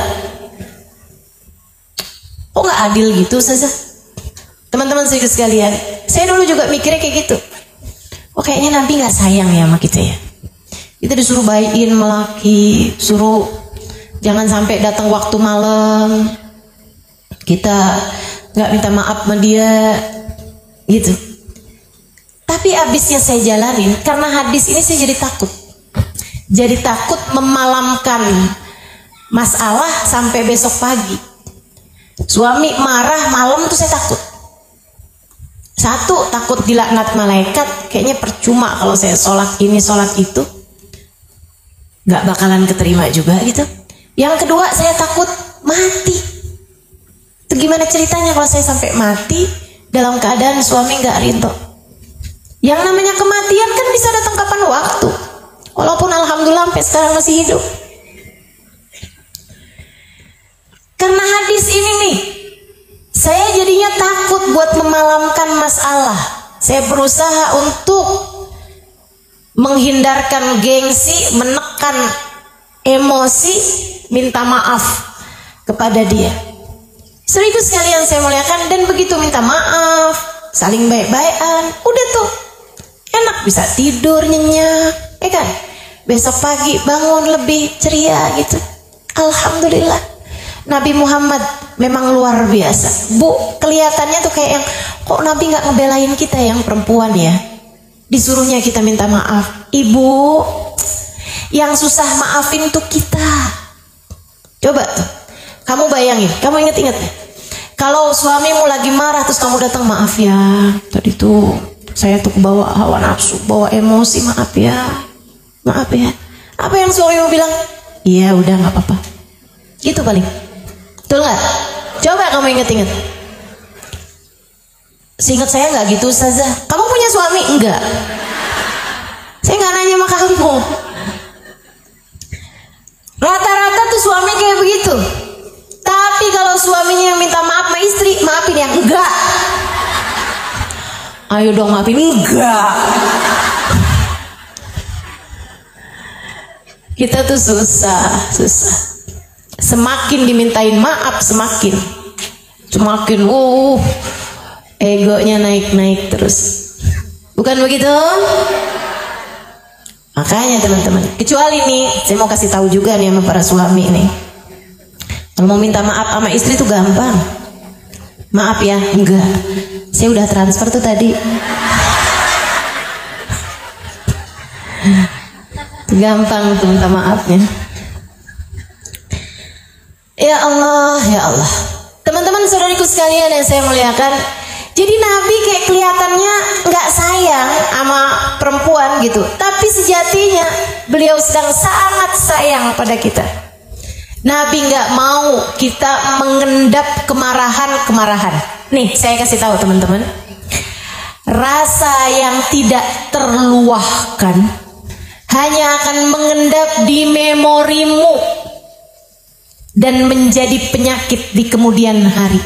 Kok nggak adil gitu Ustazah? Teman-teman sekalian, saya dulu juga mikirnya kayak gitu. Oh, kayaknya Nabi nggak sayang ya sama kita ya. Kita disuruh baikin melaki, suruh jangan sampai datang waktu malam, kita nggak minta maaf sama dia, gitu. Tapi abisnya saya jalanin, karena hadis ini saya jadi takut. Jadi takut memalamkan masalah sampai besok pagi. Suami marah malam tuh saya takut. Satu, takut dilaknat malaikat, kayaknya percuma kalau saya sholat ini sholat itu, gak bakalan keterima juga gitu. Yang kedua, saya takut mati. Itu gimana ceritanya kalau saya sampai mati dalam keadaan suami gak ridho? Yang namanya kematian kan bisa datang kapan waktu. Walaupun alhamdulillah sampai sekarang masih hidup. Karena hadis ini nih, saya jadinya takut buat memalamkan masalah. Saya berusaha untuk menghindarkan gengsi, menekan emosi, minta maaf kepada dia. Sekaligus sekalian saya muliakan, dan begitu minta maaf, saling baik-baikan, udah tuh enak, bisa tidur nyenyak, ya kan? Besok pagi bangun lebih ceria gitu. Alhamdulillah. Nabi Muhammad memang luar biasa. Bu, kelihatannya tuh kayak yang, kok Nabi nggak ngebelain kita yang perempuan ya? Disuruhnya kita minta maaf. Ibu, yang susah maafin tuh kita. Coba tuh, kamu bayangin, kamu inget-inget ya? Kalau suamimu lagi marah terus kamu datang, maaf ya, tadi tuh saya tuh bawa hawa nafsu, bawa emosi, maaf ya, maaf ya. Apa yang suamimu bilang? Iya udah nggak apa-apa. Gitu paling. Betul nggak? Coba kamu inget-inget. Seingat saya nggak gitu Ustazah. Kamu punya suami? Enggak. Saya nggak nanya sama kamu. Rata-rata tuh suami kayak begitu. Tapi kalau suaminya yang minta maaf sama istri, maafin ya? Enggak. Ayo dong maafin. Enggak. Kita tuh susah. Semakin dimintain maaf, semakin egonya naik terus. Bukan begitu? Makanya teman-teman, kecuali nih, saya mau kasih tahu juga nih sama para suami nih. Kalau mau minta maaf sama istri tuh gampang. Maaf ya, enggak. Saya udah transfer tuh tadi. Gampang tuh minta maafnya. Ya Allah, ya Allah. Teman-teman saudariku sekalian yang saya muliakan, jadi Nabi kayak kelihatannya nggak sayang sama perempuan gitu, tapi sejatinya beliau sedang sangat sayang pada kita. Nabi nggak mau kita mengendap kemarahan. Nih, saya kasih tahu teman-teman, rasa yang tidak terluahkan hanya akan mengendap di memorimu dan menjadi penyakit di kemudian hari.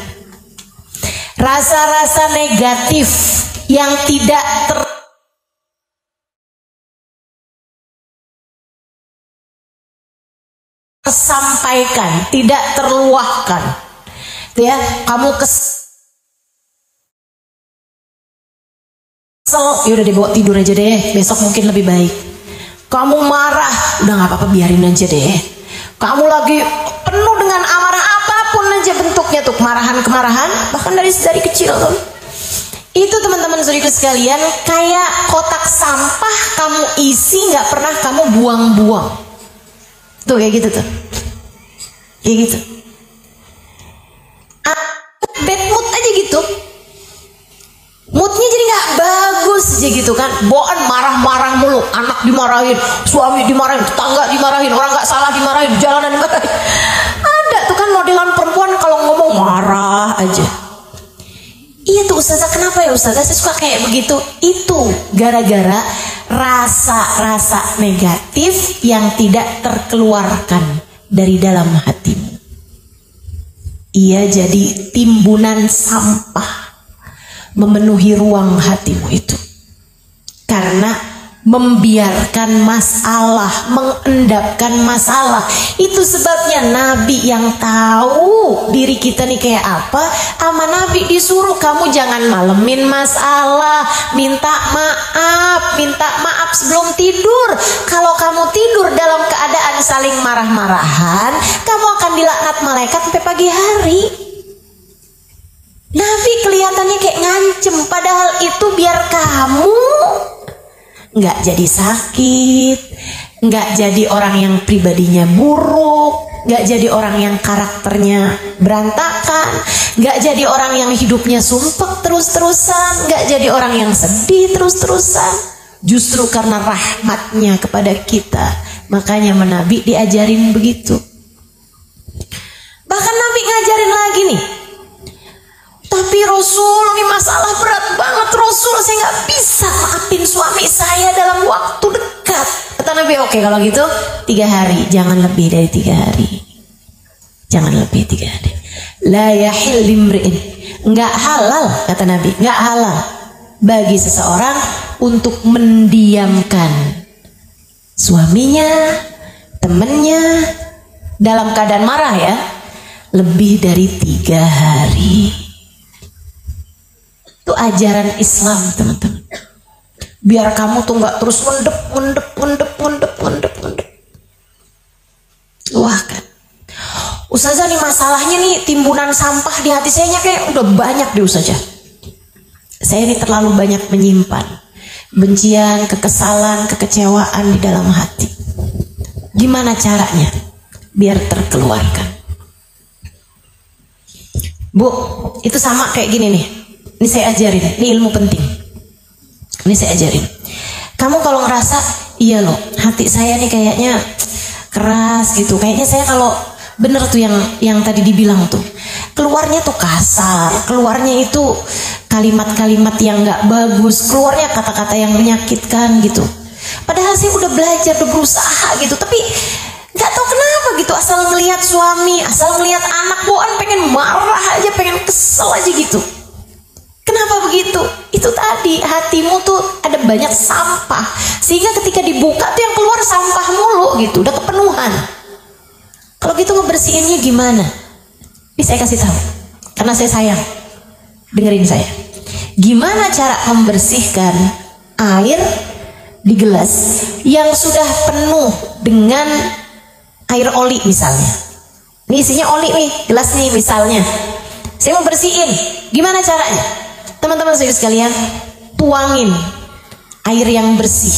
Rasa-rasa negatif yang tidak tersampaikan, tidak terluahkan, ya, kamu kesel, ya udah dibawa tidur aja deh, besok mungkin lebih baik. Kamu marah, udah nggak apa-apa, biarin aja deh. Kamu lagi penuh dengan amarah, apapun aja bentuknya tuh, kemarahan, bahkan dari kecil tuh. Itu teman-teman saudariku sekalian, kayak kotak sampah kamu isi nggak pernah kamu buang-buang. Tuh kayak gitu tuh. Kayak gitu. Bad mood aja gitu. Moodnya jadi nggak bagus aja gitu kan. Bawaan marah-marah mulu, anak dimarahin, suami dimarahin, tetangga dimarahin, orang nggak salah dimarahin, jalanan dimarahin. Ada tuh kan modelan perempuan kalau ngomong marah aja. Iya tuh Ustazah, kenapa ya Ustazah saya suka kayak begitu? Itu gara-gara rasa-rasa negatif yang tidak terkeluarkan dari dalam hatimu. Ia jadi timbunan sampah memenuhi ruang hatimu itu, karena membiarkan masalah, mengendapkan masalah. Itu sebabnya Nabi yang tahu diri kita nih kayak apa, sama Nabi disuruh kamu jangan malemin masalah, minta maaf sebelum tidur. Kalau kamu tidur dalam keadaan saling marah-marahan, kamu akan dilaknat malaikat sampai pagi hari. Nabi kelihatannya kayak ngancem, padahal itu biar kamu nggak jadi sakit, nggak jadi orang yang pribadinya buruk, nggak jadi orang yang karakternya berantakan, nggak jadi orang yang hidupnya sumpek terus-terusan, nggak jadi orang yang sedih terus-terusan. Justru karena rahmatnya kepada kita, makanya Nabi diajarin begitu. Bahkan Nabi ngajarin lagi nih, tapi Rasul, ini masalah berat banget Rasul, saya nggak bisa maafin suami saya dalam waktu dekat. Kata Nabi, oke kalau gitu 3 hari, jangan lebih dari 3 hari. Jangan lebih 3 hari. La yahil limri'in, nggak halal, kata Nabi, nggak halal bagi seseorang untuk mendiamkan suaminya, temennya dalam keadaan marah ya, lebih dari 3 hari. Itu ajaran Islam teman-teman. Biar kamu tuh nggak terus mendep. Wah kan, Ustazah nih masalahnya nih timbunan sampah di hati saya kayak udah banyak di Ustazah. Saya ini terlalu banyak menyimpan bencian, kekesalan, kekecewaan di dalam hati. Gimana caranya biar terkeluarkan? Bu, itu sama kayak gini nih. Ini saya ajarin, ini ilmu penting. Ini saya ajarin. Kamu kalau ngerasa, iya loh, hati saya nih kayaknya keras gitu. Kayaknya saya kalau bener tuh yang tadi dibilang tuh, keluarnya tuh kasar, keluarnya itu kalimat-kalimat yang nggak bagus, keluarnya kata-kata yang menyakitkan gitu. Padahal saya udah belajar, udah berusaha gitu, tapi nggak tahu kenapa gitu. Asal ngelihat suami, asal ngelihat anak, bawaan pengen marah aja, pengen kesel aja gitu. Kenapa begitu? Itu tadi hatimu tuh ada banyak sampah, sehingga ketika dibuka tuh yang keluar sampah mulu gitu, udah kepenuhan. Kalau gitu ngebersihinnya gimana? Ini saya kasih tahu, karena saya sayang. Dengerin saya. Gimana cara membersihkan air di gelas yang sudah penuh dengan air oli misalnya? Ini isinya oli nih, gelas nih misalnya. Saya mau bersihin. Gimana caranya? Teman-teman saya sekalian, tuangin air yang bersih.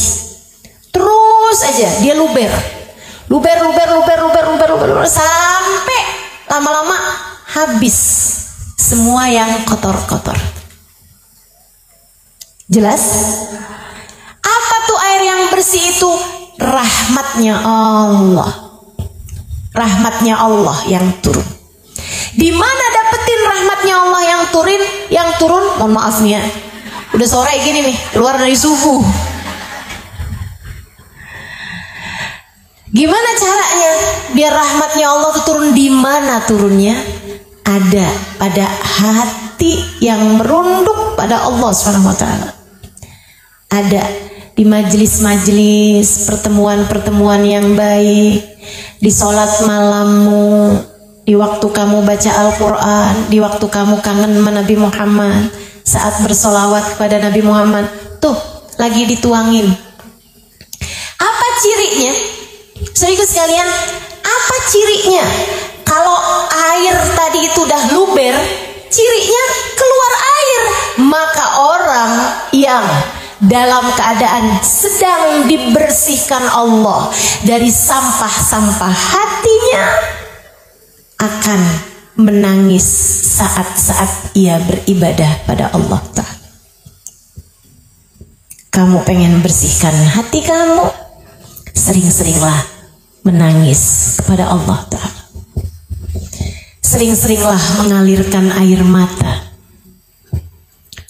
Terus aja dia luber sampai lama-lama habis semua yang kotor-kotor. Jelas? Apa tuh air yang bersih itu? Rahmatnya Allah. Rahmatnya Allah yang turun. Di mana dapetin rahmatnya Allah yang turun? Yang turun, mohon maaf nih ya, udah sore gini nih, keluar dari subuh. Gimana caranya biar rahmatnya Allah itu turun? Di mana turunnya? Ada pada hati yang merunduk pada Allah Subhanahu wa taala. Ada di majelis-majelis, pertemuan-pertemuan yang baik, di sholat malammu, di waktu kamu baca Al-Quran, di waktu kamu kangen sama Nabi Muhammad, saat bersolawat kepada Nabi Muhammad, tuh lagi dituangin. Apa cirinya? Saudaraku sekalian, apa cirinya? Kalau air tadi itu udah luber, cirinya keluar air. Maka orang yang dalam keadaan sedang dibersihkan Allah dari sampah-sampah hatinya akan menangis saat-saat ia beribadah pada Allah Ta'ala. Kamu pengen bersihkan hati kamu, sering-seringlah menangis kepada Allah Ta'ala. Sering-seringlah mengalirkan air mata.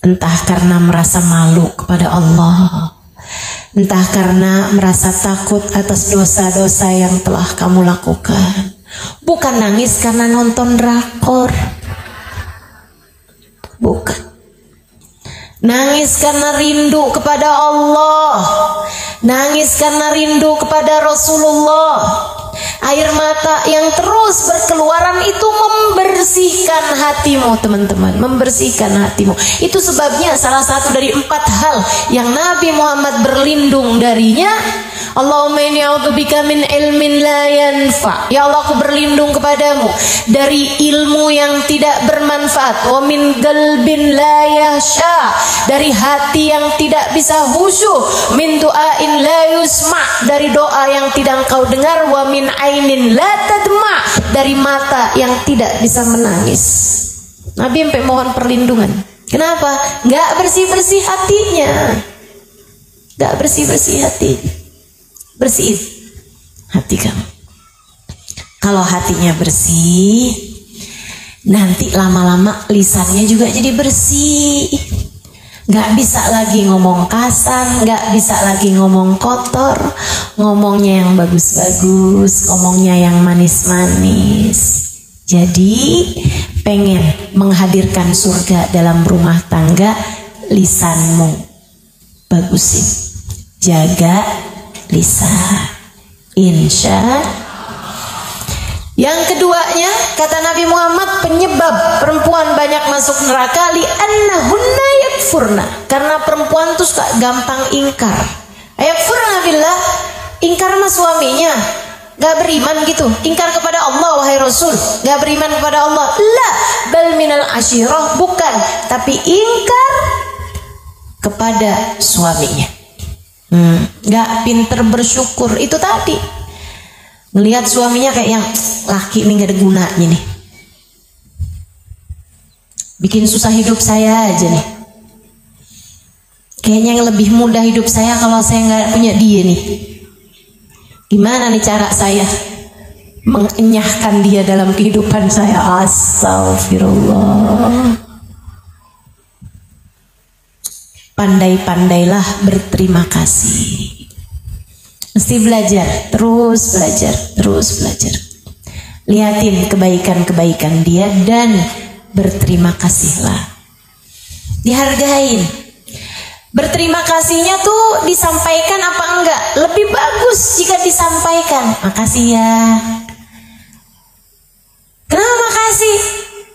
Entah karena merasa malu kepada Allah, entah karena merasa takut atas dosa-dosa yang telah kamu lakukan. Bukan nangis karena nonton drakor, bukan. Nangis karena rindu kepada Allah, nangis karena rindu kepada Rasulullah. Air mata yang terus berkeluaran itu membersihkan hatimu, teman-teman, membersihkan hatimu. Itu sebabnya salah satu dari 4 hal yang Nabi Muhammad berlindung darinya. Allahumma inni a'udzubika min ilmin la yanfa. Ya Allah, aku berlindung kepadamu dari ilmu yang tidak bermanfaat. Wa min qalbin la yahsha, dari hati yang tidak bisa khusyuk. Min du'ain la yusma, dari doa yang tidak engkau dengar. Wa min ainin la tadma, dari mata yang tidak bisa menangis. Nabi sampai mohon perlindungan. Kenapa? Gak bersih-bersih hatinya. Gak bersih-bersih hati. Bersihin hati kamu. Kalau hatinya bersih, nanti lama-lama lisannya juga jadi bersih. Gak bisa lagi ngomong kasar, gak bisa lagi ngomong kotor. Ngomongnya yang bagus-bagus, ngomongnya yang manis-manis. Jadi pengen menghadirkan surga dalam rumah tangga, lisanmu bagusin. Jaga lisan, insya. Yang keduanya, kata Nabi Muhammad, penyebab perempuan banyak masuk neraka, li'annahunna yakfurna, karena perempuan tuh suka gampang ingkar. Yakfurna billah, ingkar sama suaminya, gak beriman gitu. Ingkar kepada Allah, wahai Rasul, gak beriman kepada Allah. La bal minal asyirah, bukan, tapi ingkar kepada suaminya. Gak pinter bersyukur. Itu tadi, ngelihat suaminya kayak yang laki ini gak ada gunanya nih, bikin susah hidup saya aja nih. Kayaknya yang lebih mudah hidup saya kalau saya gak punya dia nih. Gimana nih cara saya mengenyahkan dia dalam kehidupan saya? Astagfirullah. Pandai-pandailah berterima kasih. Mesti belajar, terus belajar, terus belajar. Lihatin kebaikan-kebaikan dia dan berterima kasihlah. Dihargain. Berterima kasihnya tuh disampaikan apa enggak? Lebih bagus jika disampaikan. Makasih ya. Kenapa makasih?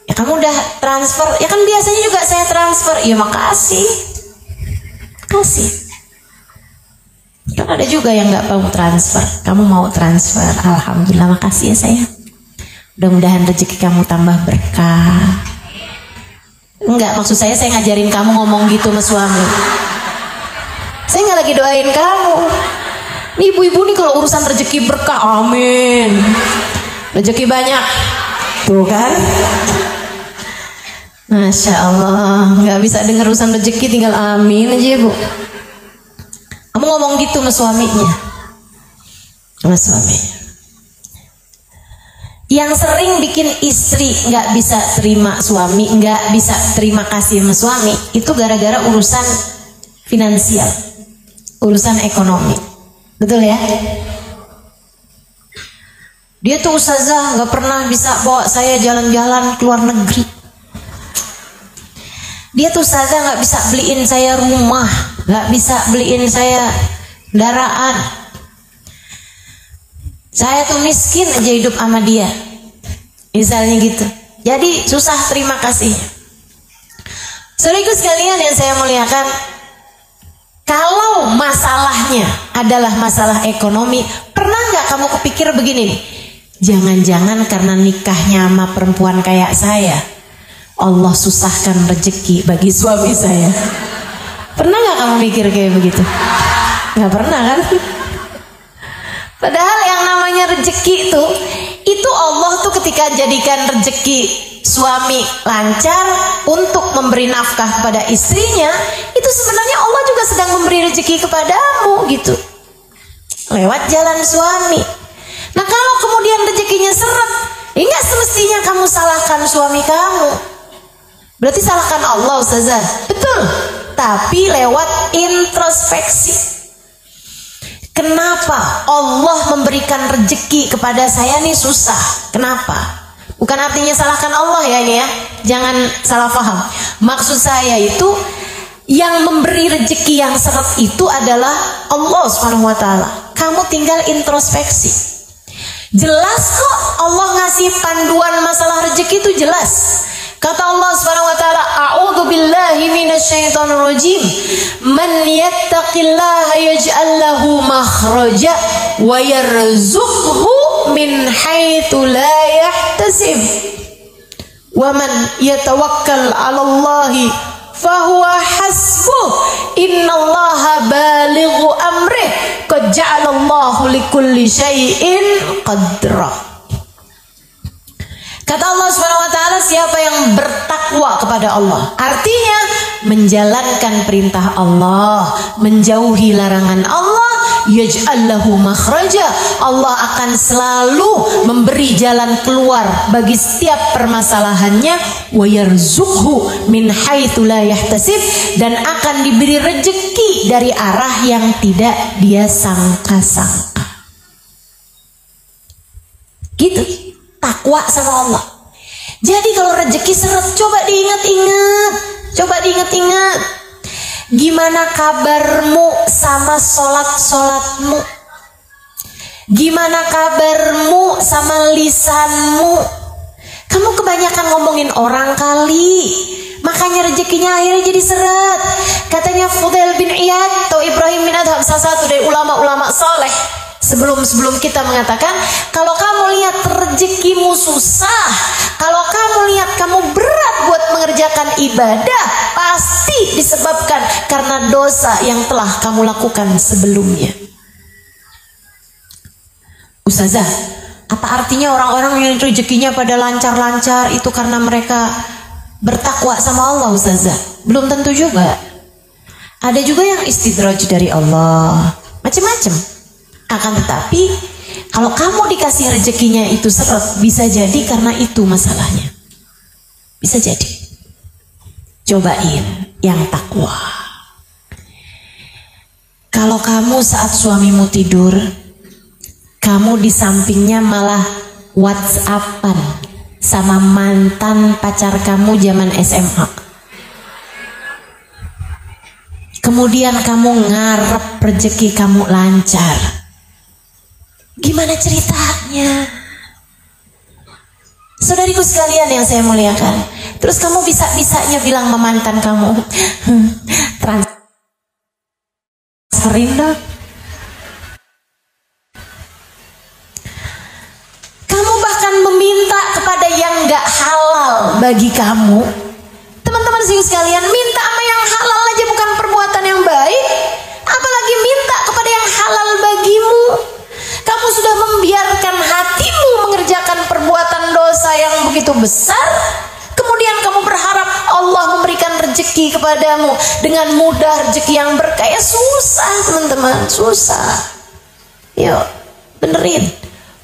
Ya kamu udah transfer. Ya kan biasanya juga saya transfer. Ya makasih. Kasih. Kan ada juga yang nggak mau transfer. Kamu mau transfer. Alhamdulillah, makasih ya sayang. Mudah-mudahan rezeki kamu tambah berkah. Enggak, maksud saya ngajarin kamu ngomong gitu sama suami. Saya nggak lagi doain kamu. Nih ibu-ibu nih kalau urusan rezeki berkah, amin. Rezeki banyak. Tuh kan? Masya Allah, nggak bisa dengar urusan rezeki tinggal amin aja ibu. Kamu ngomong gitu sama suaminya, sama suaminya. Yang sering bikin istri nggak bisa terima suami, nggak bisa terima kasih sama suami, itu gara-gara urusan finansial, urusan ekonomi, betul ya? Dia tuh ustazah nggak pernah bisa bawa saya jalan-jalan ke luar negeri. Dia tuh ustazah nggak bisa beliin saya rumah, nggak bisa beliin saya kendaraan. Saya tuh miskin aja hidup sama dia, misalnya gitu. Jadi susah terima kasih. Saudaraku sekalian yang saya muliakan, kalau masalahnya adalah masalah ekonomi, pernah nggak kamu kepikir begini nih? Jangan-jangan karena nikahnya sama perempuan kayak saya, Allah susahkan rezeki bagi suami saya. Pernah nggak kamu mikir kayak begitu? Nggak pernah kan? Padahal yang namanya rezeki itu Allah tuh ketika jadikan rezeki suami lancar untuk memberi nafkah kepada istrinya, itu sebenarnya Allah juga sedang memberi rezeki kepadamu gitu, lewat jalan suami. Nah kalau kemudian rezekinya seret, enggak semestinya kamu salahkan suami kamu. Berarti salahkan Allah, ustazah. Betul. Tapi lewat introspeksi. Kenapa Allah memberikan rezeki kepada saya nih susah? Kenapa? Bukan artinya salahkan Allah ya ini ya. Jangan salah paham. Maksud saya itu yang memberi rezeki yang seret itu adalah Allah Subhanahu wa taala. Kamu tinggal introspeksi. Jelas kok Allah ngasih panduan masalah rezeki itu jelas. Kata Allah Subhanahu wa taala, "A'udzu billahi minasyaitonir rajim. Man yattaqillaha yaj'al lahu makhraja wa yarzuqhu min haitsu la yahtasib. Wa man yatawakkal 'ala Allahi fahuwa hasbuh. Innallaha balighu amrih. Qad ja'alallahu likulli syai'in qadra." Kata Allah Subhanahu wa taala, siapa yang bertakwa kepada Allah, artinya menjalankan perintah Allah, menjauhi larangan Allah, yaj'al lahu makhraja, Allah akan selalu memberi jalan keluar bagi setiap permasalahannya, wa yarzuqhu min haitsu la yahtasib, dan akan diberi rezeki dari arah yang tidak dia sangka-sangka. Gitu. Takwa sama Allah. Jadi kalau rezeki seret, coba diingat-ingat. Coba diingat-ingat. Gimana kabarmu sama sholat-sholatmu? Gimana kabarmu sama lisanmu? Kamu kebanyakan ngomongin orang kali, makanya rezekinya akhirnya jadi seret. Katanya Fudail bin Iyad atau Ibrahim bin Adham, salah satu dari ulama-ulama soleh, sebelum kita mengatakan, kalau kamu lihat rezekimu susah, kalau kamu lihat kamu berat buat mengerjakan ibadah, pasti disebabkan karena dosa yang telah kamu lakukan sebelumnya. Ustazah, apa artinya orang-orang yang rezekinya pada lancar-lancar itu karena mereka bertakwa sama Allah, Ustazah? Belum tentu juga. Ada juga yang istidraj dari Allah, macam-macam. Akan tetapi kalau kamu dikasih rezekinya itu seret, bisa jadi karena itu masalahnya. Bisa jadi. Cobain yang takwa. Kalau kamu saat suamimu tidur, kamu di sampingnya malah WhatsAppan sama mantan pacar kamu zaman SMA. Kemudian kamu ngarep rezeki kamu lancar. Gimana ceritanya? Saudariku sekalian yang saya muliakan, terus kamu bisa-bisanya bilang sama mantan kamu, transferin dong. Kamu bahkan meminta kepada yang gak halal bagi kamu. Teman-teman sekalian, minta sama yang halal aja bukan perbuatan yang baik, apalagi minta kepada yang halal bagimu. Kamu sudah membiarkan hatimu mengerjakan perbuatan dosa yang begitu besar, kemudian kamu berharap Allah memberikan rezeki kepadamu dengan mudah, rezeki yang berkah. Ya susah teman-teman, susah. Yuk benerin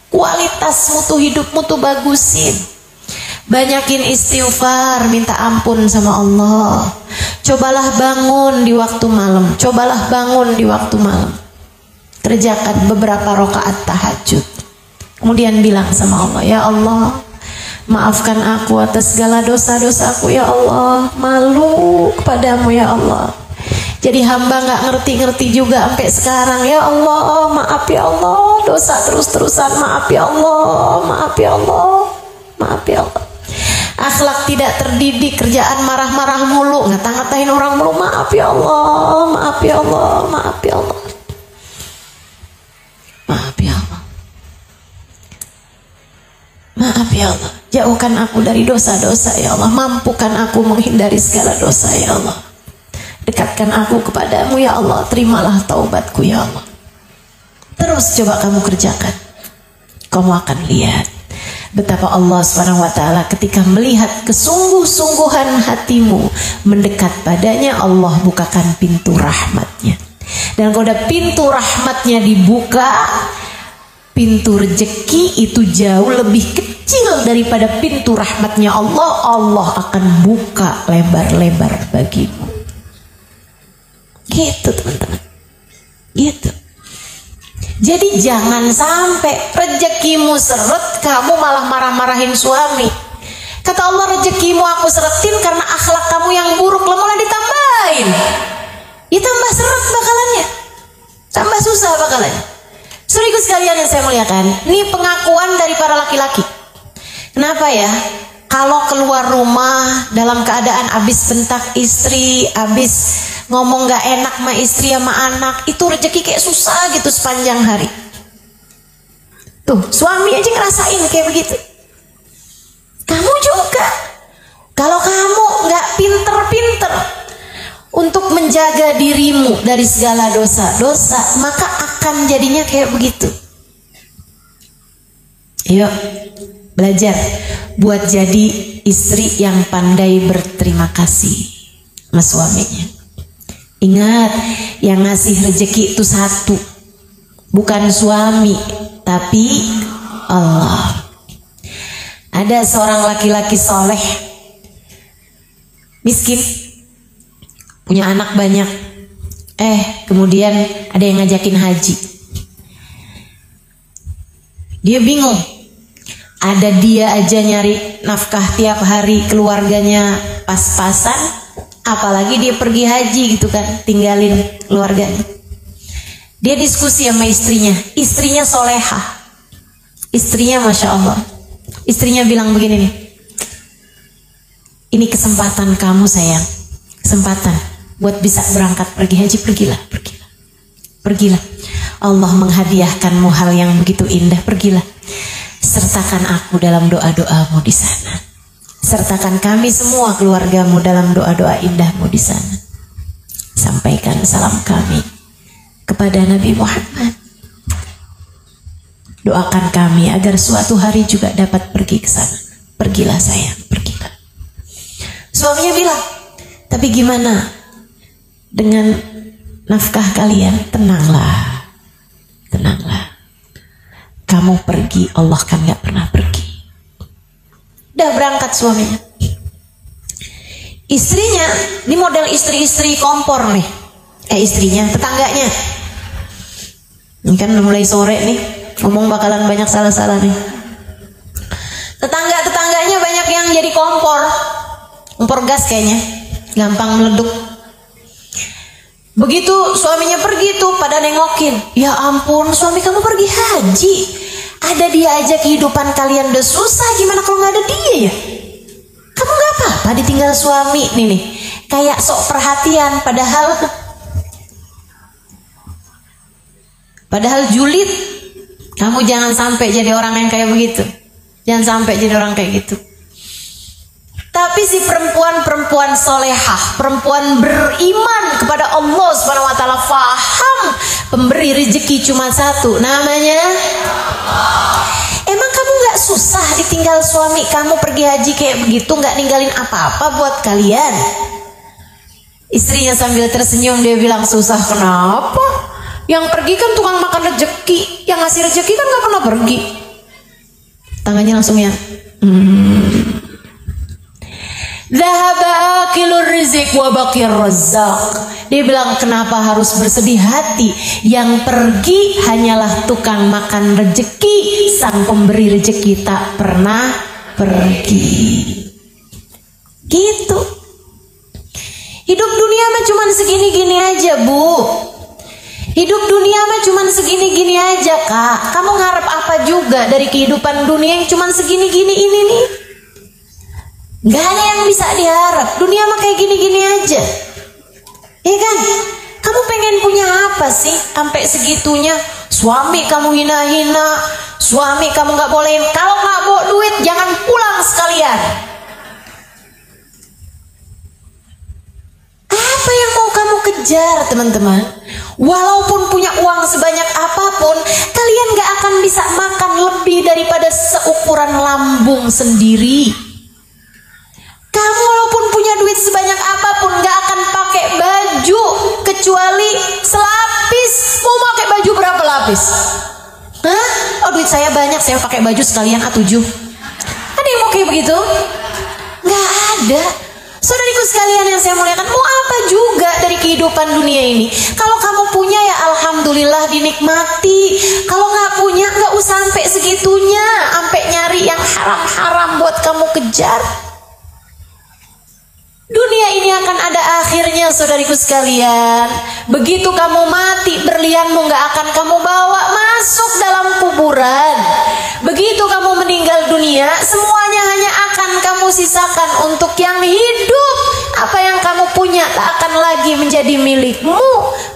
kualitas mutu hidupmu tuh, bagusin. Banyakin istighfar, minta ampun sama Allah. Cobalah bangun di waktu malam, cobalah bangun di waktu malam, kerjakan beberapa rakaat tahajud, kemudian bilang sama Allah, ya Allah, maafkan aku atas segala dosa-dosaku ya Allah, malu kepadamu ya Allah. Jadi hamba gak ngerti-ngerti juga sampai sekarang, ya Allah, maaf ya Allah, dosa terus-terusan, maaf ya Allah, maaf ya Allah, maaf ya Allah. Akhlak tidak terdidik, kerjaan marah-marah mulu, ngata-ngatain orang mulu, maaf ya Allah, maaf ya Allah, maaf ya Allah. Maaf ya Allah, maaf ya Allah, jauhkan aku dari dosa-dosa ya Allah, mampukan aku menghindari segala dosa ya Allah, dekatkan aku kepadamu ya Allah, terimalah taubatku ya Allah. Terus coba kamu kerjakan, kamu akan lihat betapa Allah SWT ketika melihat kesungguh-sungguhan hatimu mendekat padanya, Allah bukakan pintu rahmatnya. Dan kalau ada pintu rahmatnya dibuka, pintu rezeki itu jauh lebih kecil daripada pintu rahmatnya Allah. Allah akan buka lebar-lebar bagimu. Gitu teman-teman, gitu. Jadi jangan sampai rezekimu seret, kamu malah marah-marahin suami. Kata Allah, rezekimu aku seretin karena akhlak kamu yang buruk, lah malah ditambahin. Ya tambah seret bakalannya, tambah susah bakalannya. Saudaraku sekalian yang saya muliakan, ini pengakuan dari para laki-laki. Kenapa ya? Kalau keluar rumah dalam keadaan habis bentak istri, habis ngomong gak enak sama istri sama anak, itu rezeki kayak susah gitu sepanjang hari. Tuh, suami aja ngerasain kayak begitu. Kamu juga, kalau kamu gak pinter-pinter untuk menjaga dirimu dari segala dosa-dosa, maka akan jadinya kayak begitu. Yuk, belajar buat jadi istri yang pandai berterima kasih sama suaminya. Ingat, yang ngasih rezeki itu satu, bukan suami, tapi Allah. Ada seorang laki-laki soleh, miskin, punya anak banyak. Kemudian ada yang ngajakin haji. Dia bingung. Ada dia aja nyari nafkah tiap hari, keluarganya pas-pasan, apalagi dia pergi haji gitu kan, tinggalin keluarganya. Dia diskusi sama istrinya. Istrinya solehah, istrinya Masya Allah. Istrinya bilang begini nih, ini kesempatan kamu sayang, kesempatan buat bisa berangkat pergi haji, pergilah, pergilah, pergilah. Allah menghadiahkanmu hal yang begitu indah, pergilah. Sertakan aku dalam doa-doamu di sana. Sertakan kami semua keluargamu dalam doa-doa indahmu di sana. Sampaikan salam kami kepada Nabi Muhammad. Doakan kami agar suatu hari juga dapat pergi ke sana. Pergilah sayang, pergilah. Suaminya bilang, tapi gimana dengan nafkah kalian? Tenanglah, tenanglah. Kamu pergi, Allah kan gak pernah pergi. Udah berangkat suaminya. Istrinya, ini model istri-istri kompor nih. Istrinya, tetangganya. Ini kan mulai sore nih, ngomong bakalan banyak salah-salah nih. Tetangga-tetangganya banyak yang jadi kompor. Kompor gas kayaknya, gampang meleduk. Begitu suaminya pergi tuh pada nengokin. Ya ampun, suami kamu pergi haji. Ada dia aja kehidupan kalian udah susah, gimana kalau nggak ada dia ya? Kamu nggak apa-apa ditinggal suami nih, kayak sok perhatian, padahal julid. Kamu jangan sampai jadi orang yang kayak begitu. Jangan sampai jadi orang kayak gitu. Tapi si perempuan solehah, perempuan beriman kepada Allah Subhanahu wa taala, faham pemberi rezeki cuma satu, namanya Allah. Emang kamu gak susah ditinggal suami kamu pergi haji kayak begitu, gak ninggalin apa-apa buat kalian? Istrinya sambil tersenyum dia bilang, susah kenapa? Yang pergi kan tukang makan rezeki, yang ngasih rezeki kan gak pernah pergi. Tangannya langsung ya. Dhahaba akilur rizq wa baqir razzaq. Dia bilang, kenapa harus bersedih hati? Yang pergi hanyalah tukang makan rezeki, sang pemberi rezeki tak pernah pergi. Gitu. Hidup dunia mah cuman segini-gini aja, Bu. Hidup dunia mah cuman segini-gini aja, Kak. Kamu ngarep apa juga dari kehidupan dunia yang cuman segini-gini ini nih? Gak ada yang bisa diharap. Dunia mah kayak gini-gini aja. Iya kan? Kamu pengen punya apa sih sampai segitunya? Suami kamu hina-hina, suami kamu gak bolehin. Kalau gak bawa duit jangan pulang sekalian. Apa yang mau kamu kejar, teman-teman? Walaupun punya uang sebanyak apapun, kalian gak akan bisa makan lebih daripada seukuran lambung sendiri. Kamu walaupun punya duit sebanyak apapun gak akan pakai baju kecuali selapis. Mau pakai baju berapa lapis? Hah? Oh, duit saya banyak, saya pakai baju sekalian A7. Ada yang mau kayak begitu? Gak ada. Saudariku sekalian yang saya muliakan, mau apa juga dari kehidupan dunia ini? Kalau kamu punya ya alhamdulillah dinikmati. Kalau gak punya gak usah sampai segitunya, sampai nyari yang haram-haram buat kamu kejar. Dunia ini akan ada akhirnya, saudariku sekalian. Begitu kamu mati, berlianmu gak akan kamu bawa masuk dalam kuburan. Begitu kamu meninggal dunia, semuanya hanya akan kamu sisakan untuk yang hidup. Apa yang kamu punya tak akan lagi menjadi milikmu.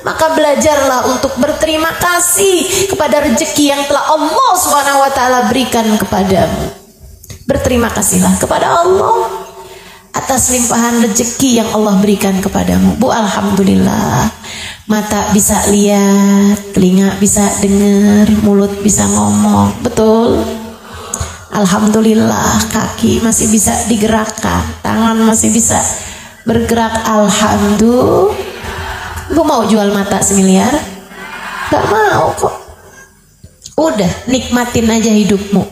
Maka belajarlah untuk berterima kasih kepada rezeki yang telah Allah Subhanahu wa taala berikan kepadamu. Berterima kasihlah kepada Allah atas limpahan rezeki yang Allah berikan kepadamu. Bu, alhamdulillah, mata bisa lihat, telinga bisa dengar, mulut bisa ngomong. Betul? Alhamdulillah, kaki masih bisa digerakkan, tangan masih bisa bergerak. Alhamdulillah. Bu mau jual mata semiliar? Gak mau kok. Udah, nikmatin aja hidupmu.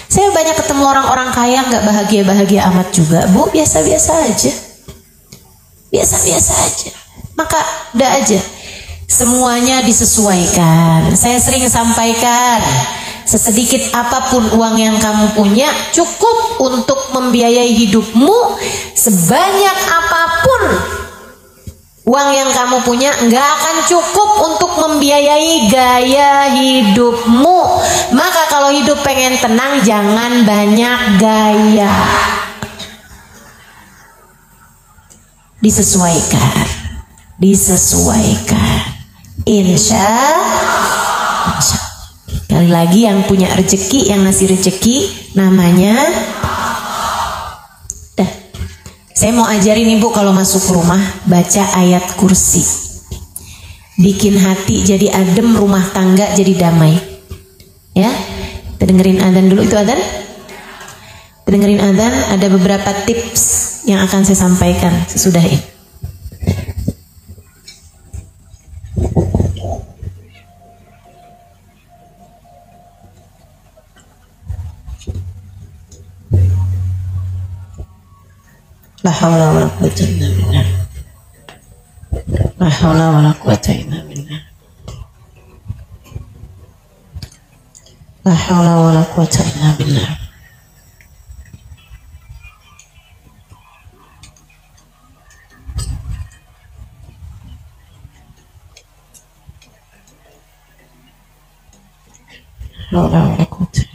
Saya banyak ketemu orang-orang kaya gak bahagia-bahagia amat juga, Bu. Biasa-biasa aja. Biasa-biasa aja. Maka udah aja, semuanya disesuaikan. Saya sering sampaikan, sesedikit apapun uang yang kamu punya cukup untuk membiayai hidupmu. Sebanyak apapun uang yang kamu punya nggak akan cukup untuk membiayai gaya hidupmu. Maka kalau hidup pengen tenang, jangan banyak gaya. Disesuaikan. Insya Allah. Kali lagi, yang punya rezeki, yang ngasih rezeki namanya. Saya mau ajarin ibu kalau masuk rumah baca ayat kursi. Bikin hati jadi adem, rumah tangga jadi damai. Ya, kita dengerin adzan dulu. Itu adzan? Kita dengerin adzan. Ada beberapa tips yang akan saya sampaikan sesudah ini. La haula wala quwwata illa billah. La haula wala quwwata illa billah. La haula wala quwwata illa billah. La haula wala quwwata.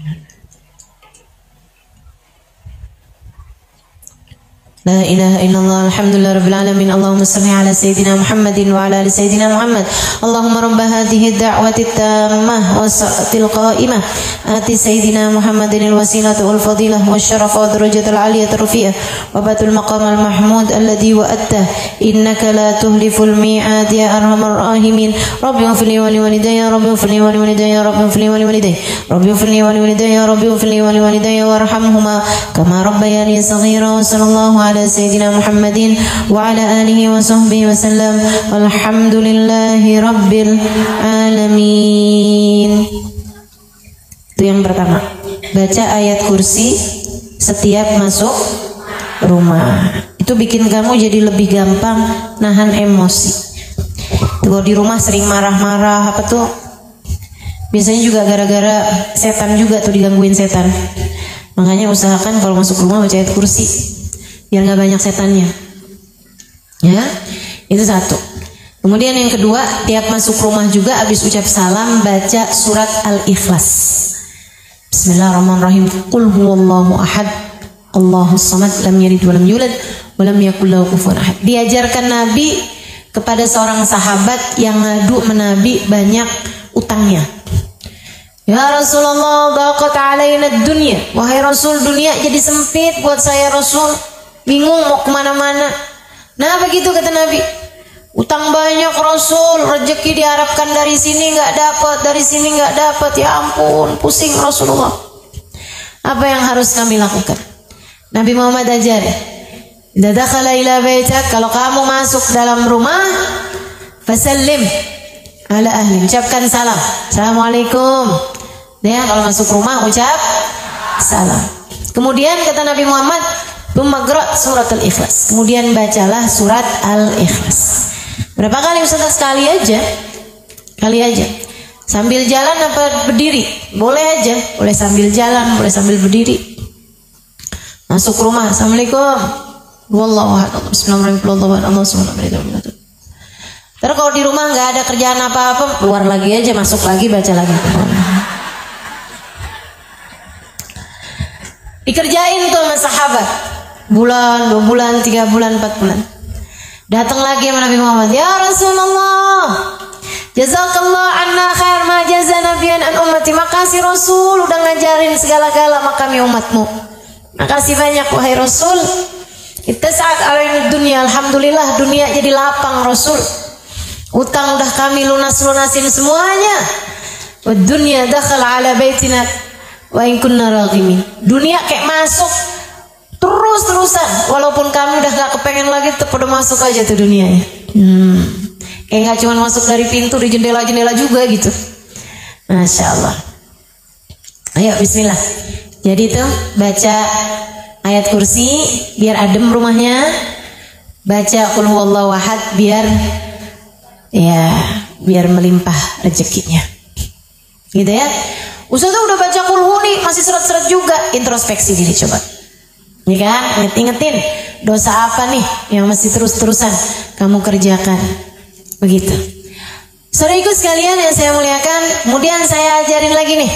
لا إله إلا الله الحمد لله رب العالمين اللهم صل على سيدنا محمد وعلى آل سيدنا محمد اللهم رب هذه الدعوة التامة والصلاة القائمة آت سيدنا محمد الوسيلة والفضيلة والشرف والدرجة العالية الرفيعة وبات المقام المحمود الذي وأته إنك لا تهلف الميعاد يا أرحم الراحمين رب اغفر لي ولوالدي رب اغفر لي ولوالدي رب اغفر لي ولوالدي رب اغفر لي ولوالدي رب اغفر لي ولوالدي وارحمهما كما ربياني صغيرا وصلى الله على سيدنا محمد وعلى آله وصحبه وسلم والحمد لله رب العالمين. Itu yang pertama, baca ayat kursi setiap masuk rumah. Itu bikin kamu jadi lebih gampang nahan emosi. Kalau di rumah sering marah-marah apa tuh, biasanya juga gara-gara setan juga tuh, digangguin setan. Makanya usahakan kalau masuk rumah baca ayat kursi biar nggak banyak setannya. Ya, itu satu. Kemudian yang kedua, tiap masuk rumah juga habis ucap salam baca surat Al-Ikhlas. Bismillahirrahmanirrahim. Qul huwallahu ahad, Allahus samad, lam yalid walam yulad walam yakul lahu kufuwan ahad. Diajarkan Nabi kepada seorang sahabat yang ngadu menabi banyak utangnya. Ya Rasulullah, daqat alaina dunya. Wahai Rasul, dunia jadi sempit buat saya Rasul. Bingung mau kemana-mana. Nah begitu kata Nabi. Utang banyak Rasul, rezeki diharapkan dari sini nggak dapat, dari sini nggak dapat. Ya ampun, pusing Rasulullah. Apa yang harus kami lakukan? Nabi Muhammad ajar. Idza dakhala ila baitak, kalau kamu masuk dalam rumah, fasallim ala ahli. Ucapkan salam. Assalamualaikum. Ya, kalau masuk rumah ucap salam. Kemudian kata Nabi Muhammad, Tumagro surat Al-Ikhlas. Kemudian bacalah surat Al-Ikhlas. Berapa kali Ustaz? Sekali aja. Kali aja. Sambil jalan apa berdiri? Boleh aja. Boleh sambil jalan, boleh sambil berdiri. Masuk rumah. Assalamualaikum. Wallahu a'lam. Bismillahirrahmanirrahim. Terus kalau di rumah nggak ada kerjaan apa-apa, keluar lagi aja, masuk lagi, baca lagi. Dikerjain tuh sama sahabat. Bulan, 2 bulan, 3 bulan, 4 bulan. Datang lagi sama Nabi Muhammad. Ya Rasulullah, jazakallah anna khair ma jaza nabiyan an ummati. Makasih Rasul udah ngajarin segala-gala sama kami umatmu. Makasih banyak wahai Rasul. Kita saat alaina dunia, alhamdulillah dunia jadi lapang Rasul. Utang udah kami lunasin semuanya. Wa dunya dakhala ala baitina wa in kunna raghimin. Dunia kayak masuk terus-terusan, walaupun kami udah gak kepengen lagi, tetap udah masuk aja tuh dunianya. Kayak gak cuma masuk dari pintu, di jendela-jendela juga gitu. Masya Allah. Ayo bismillah. Jadi tuh baca ayat kursi biar adem rumahnya, baca qul huwallahu ahad biar melimpah rezekinya. Gitu ya. Ustaz udah baca qul hu nih masih seret-seret juga, introspeksi diri coba. Ya kan? Ingetin dosa apa nih yang masih terus-terusan kamu kerjakan. Begitu. Saudaraku sekalian yang saya muliakan, kemudian saya ajarin lagi nih.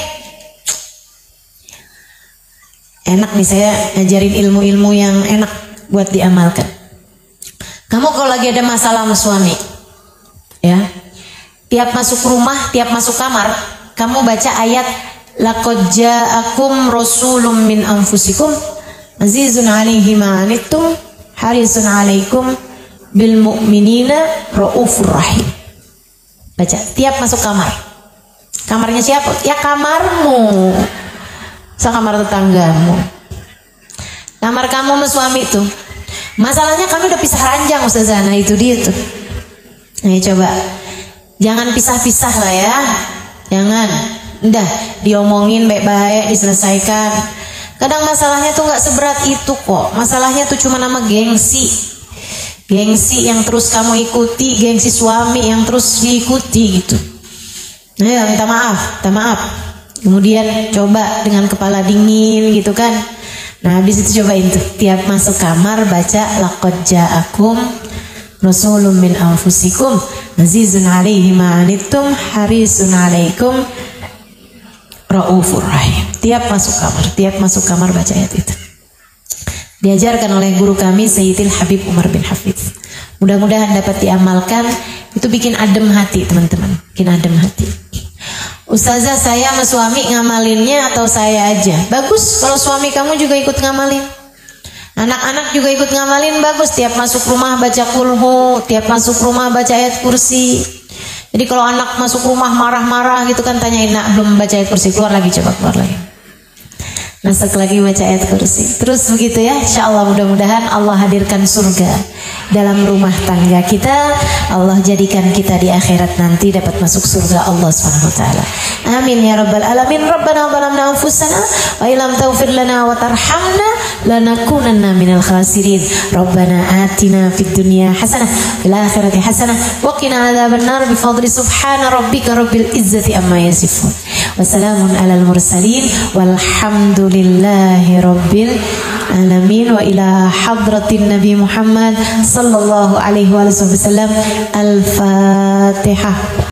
Enak nih saya ngajarin ilmu-ilmu yang enak buat diamalkan. Kamu kalau lagi ada masalah sama suami, ya, tiap masuk rumah, tiap masuk kamar, kamu baca ayat laqad ja'akum rasulun min anfusikum azizun 'alaihi ma 'anittum harisun 'alaikum bil mu'minina raufur rahim. Baca tiap masuk kamar. Kamarnya siapa? Ya kamarmu. Kamar tetanggamu. Kamar kamu sama suami itu. Masalahnya kami udah pisah ranjang Ustazah. Nah itu dia tuh. Nah coba jangan pisah-pisah lah ya. Jangan. Udah diomongin baik-baik, diselesaikan. Kadang masalahnya tuh nggak seberat itu kok. Masalahnya tuh cuma nama gengsi. Gengsi yang terus kamu ikuti, gengsi suami yang terus diikuti gitu. Nah, minta maaf. Kemudian coba dengan kepala dingin gitu kan. Nah, habis itu cobain tuh tiap masuk kamar baca laqad ja'akum rasulun min anfusikum azizun 'alaihi ma 'anittum harisun 'alaikum raufur rahim. Tiap masuk kamar baca ayat itu. Diajarkan oleh guru kami Sayyidil Habib Umar bin Hafiz. Mudah-mudahan dapat diamalkan. Itu bikin adem hati teman-teman. Bikin adem hati. Ustazah, saya sama suami ngamalinnya atau saya aja? Bagus kalau suami kamu juga ikut ngamalin. Anak-anak juga ikut ngamalin, bagus. Tiap masuk rumah baca kulhu, tiap masuk rumah baca ayat kursi. Jadi kalau anak masuk rumah marah-marah gitu kan, tanyain, nak belum baca ayat kursi, keluar lagi, coba keluar lagi. Masuk lagi baca ayat kursi. Terus begitu ya, insya Allah mudah-mudahan Allah hadirkan surga dalam rumah tangga kita. Allah jadikan kita di akhirat nanti dapat masuk surga Allah SWT. Amin ya rabbal alamin. Rabbana zalamna anfusana wa illam taghfir lana wa tarhamna lanakunanna minal khasirin. Rabbana atina fid dunya hasanah fil akhirati hasanah wa qina adzabannar bi fadli subhana rabbika rabbil izzati amma yasifun. Wassalamun alal mursalin walhamdulillahi rabbil alamin. Wa ila hadratin Nabi Muhammad sallallahu alaihi wasallam. Al-Fatihah.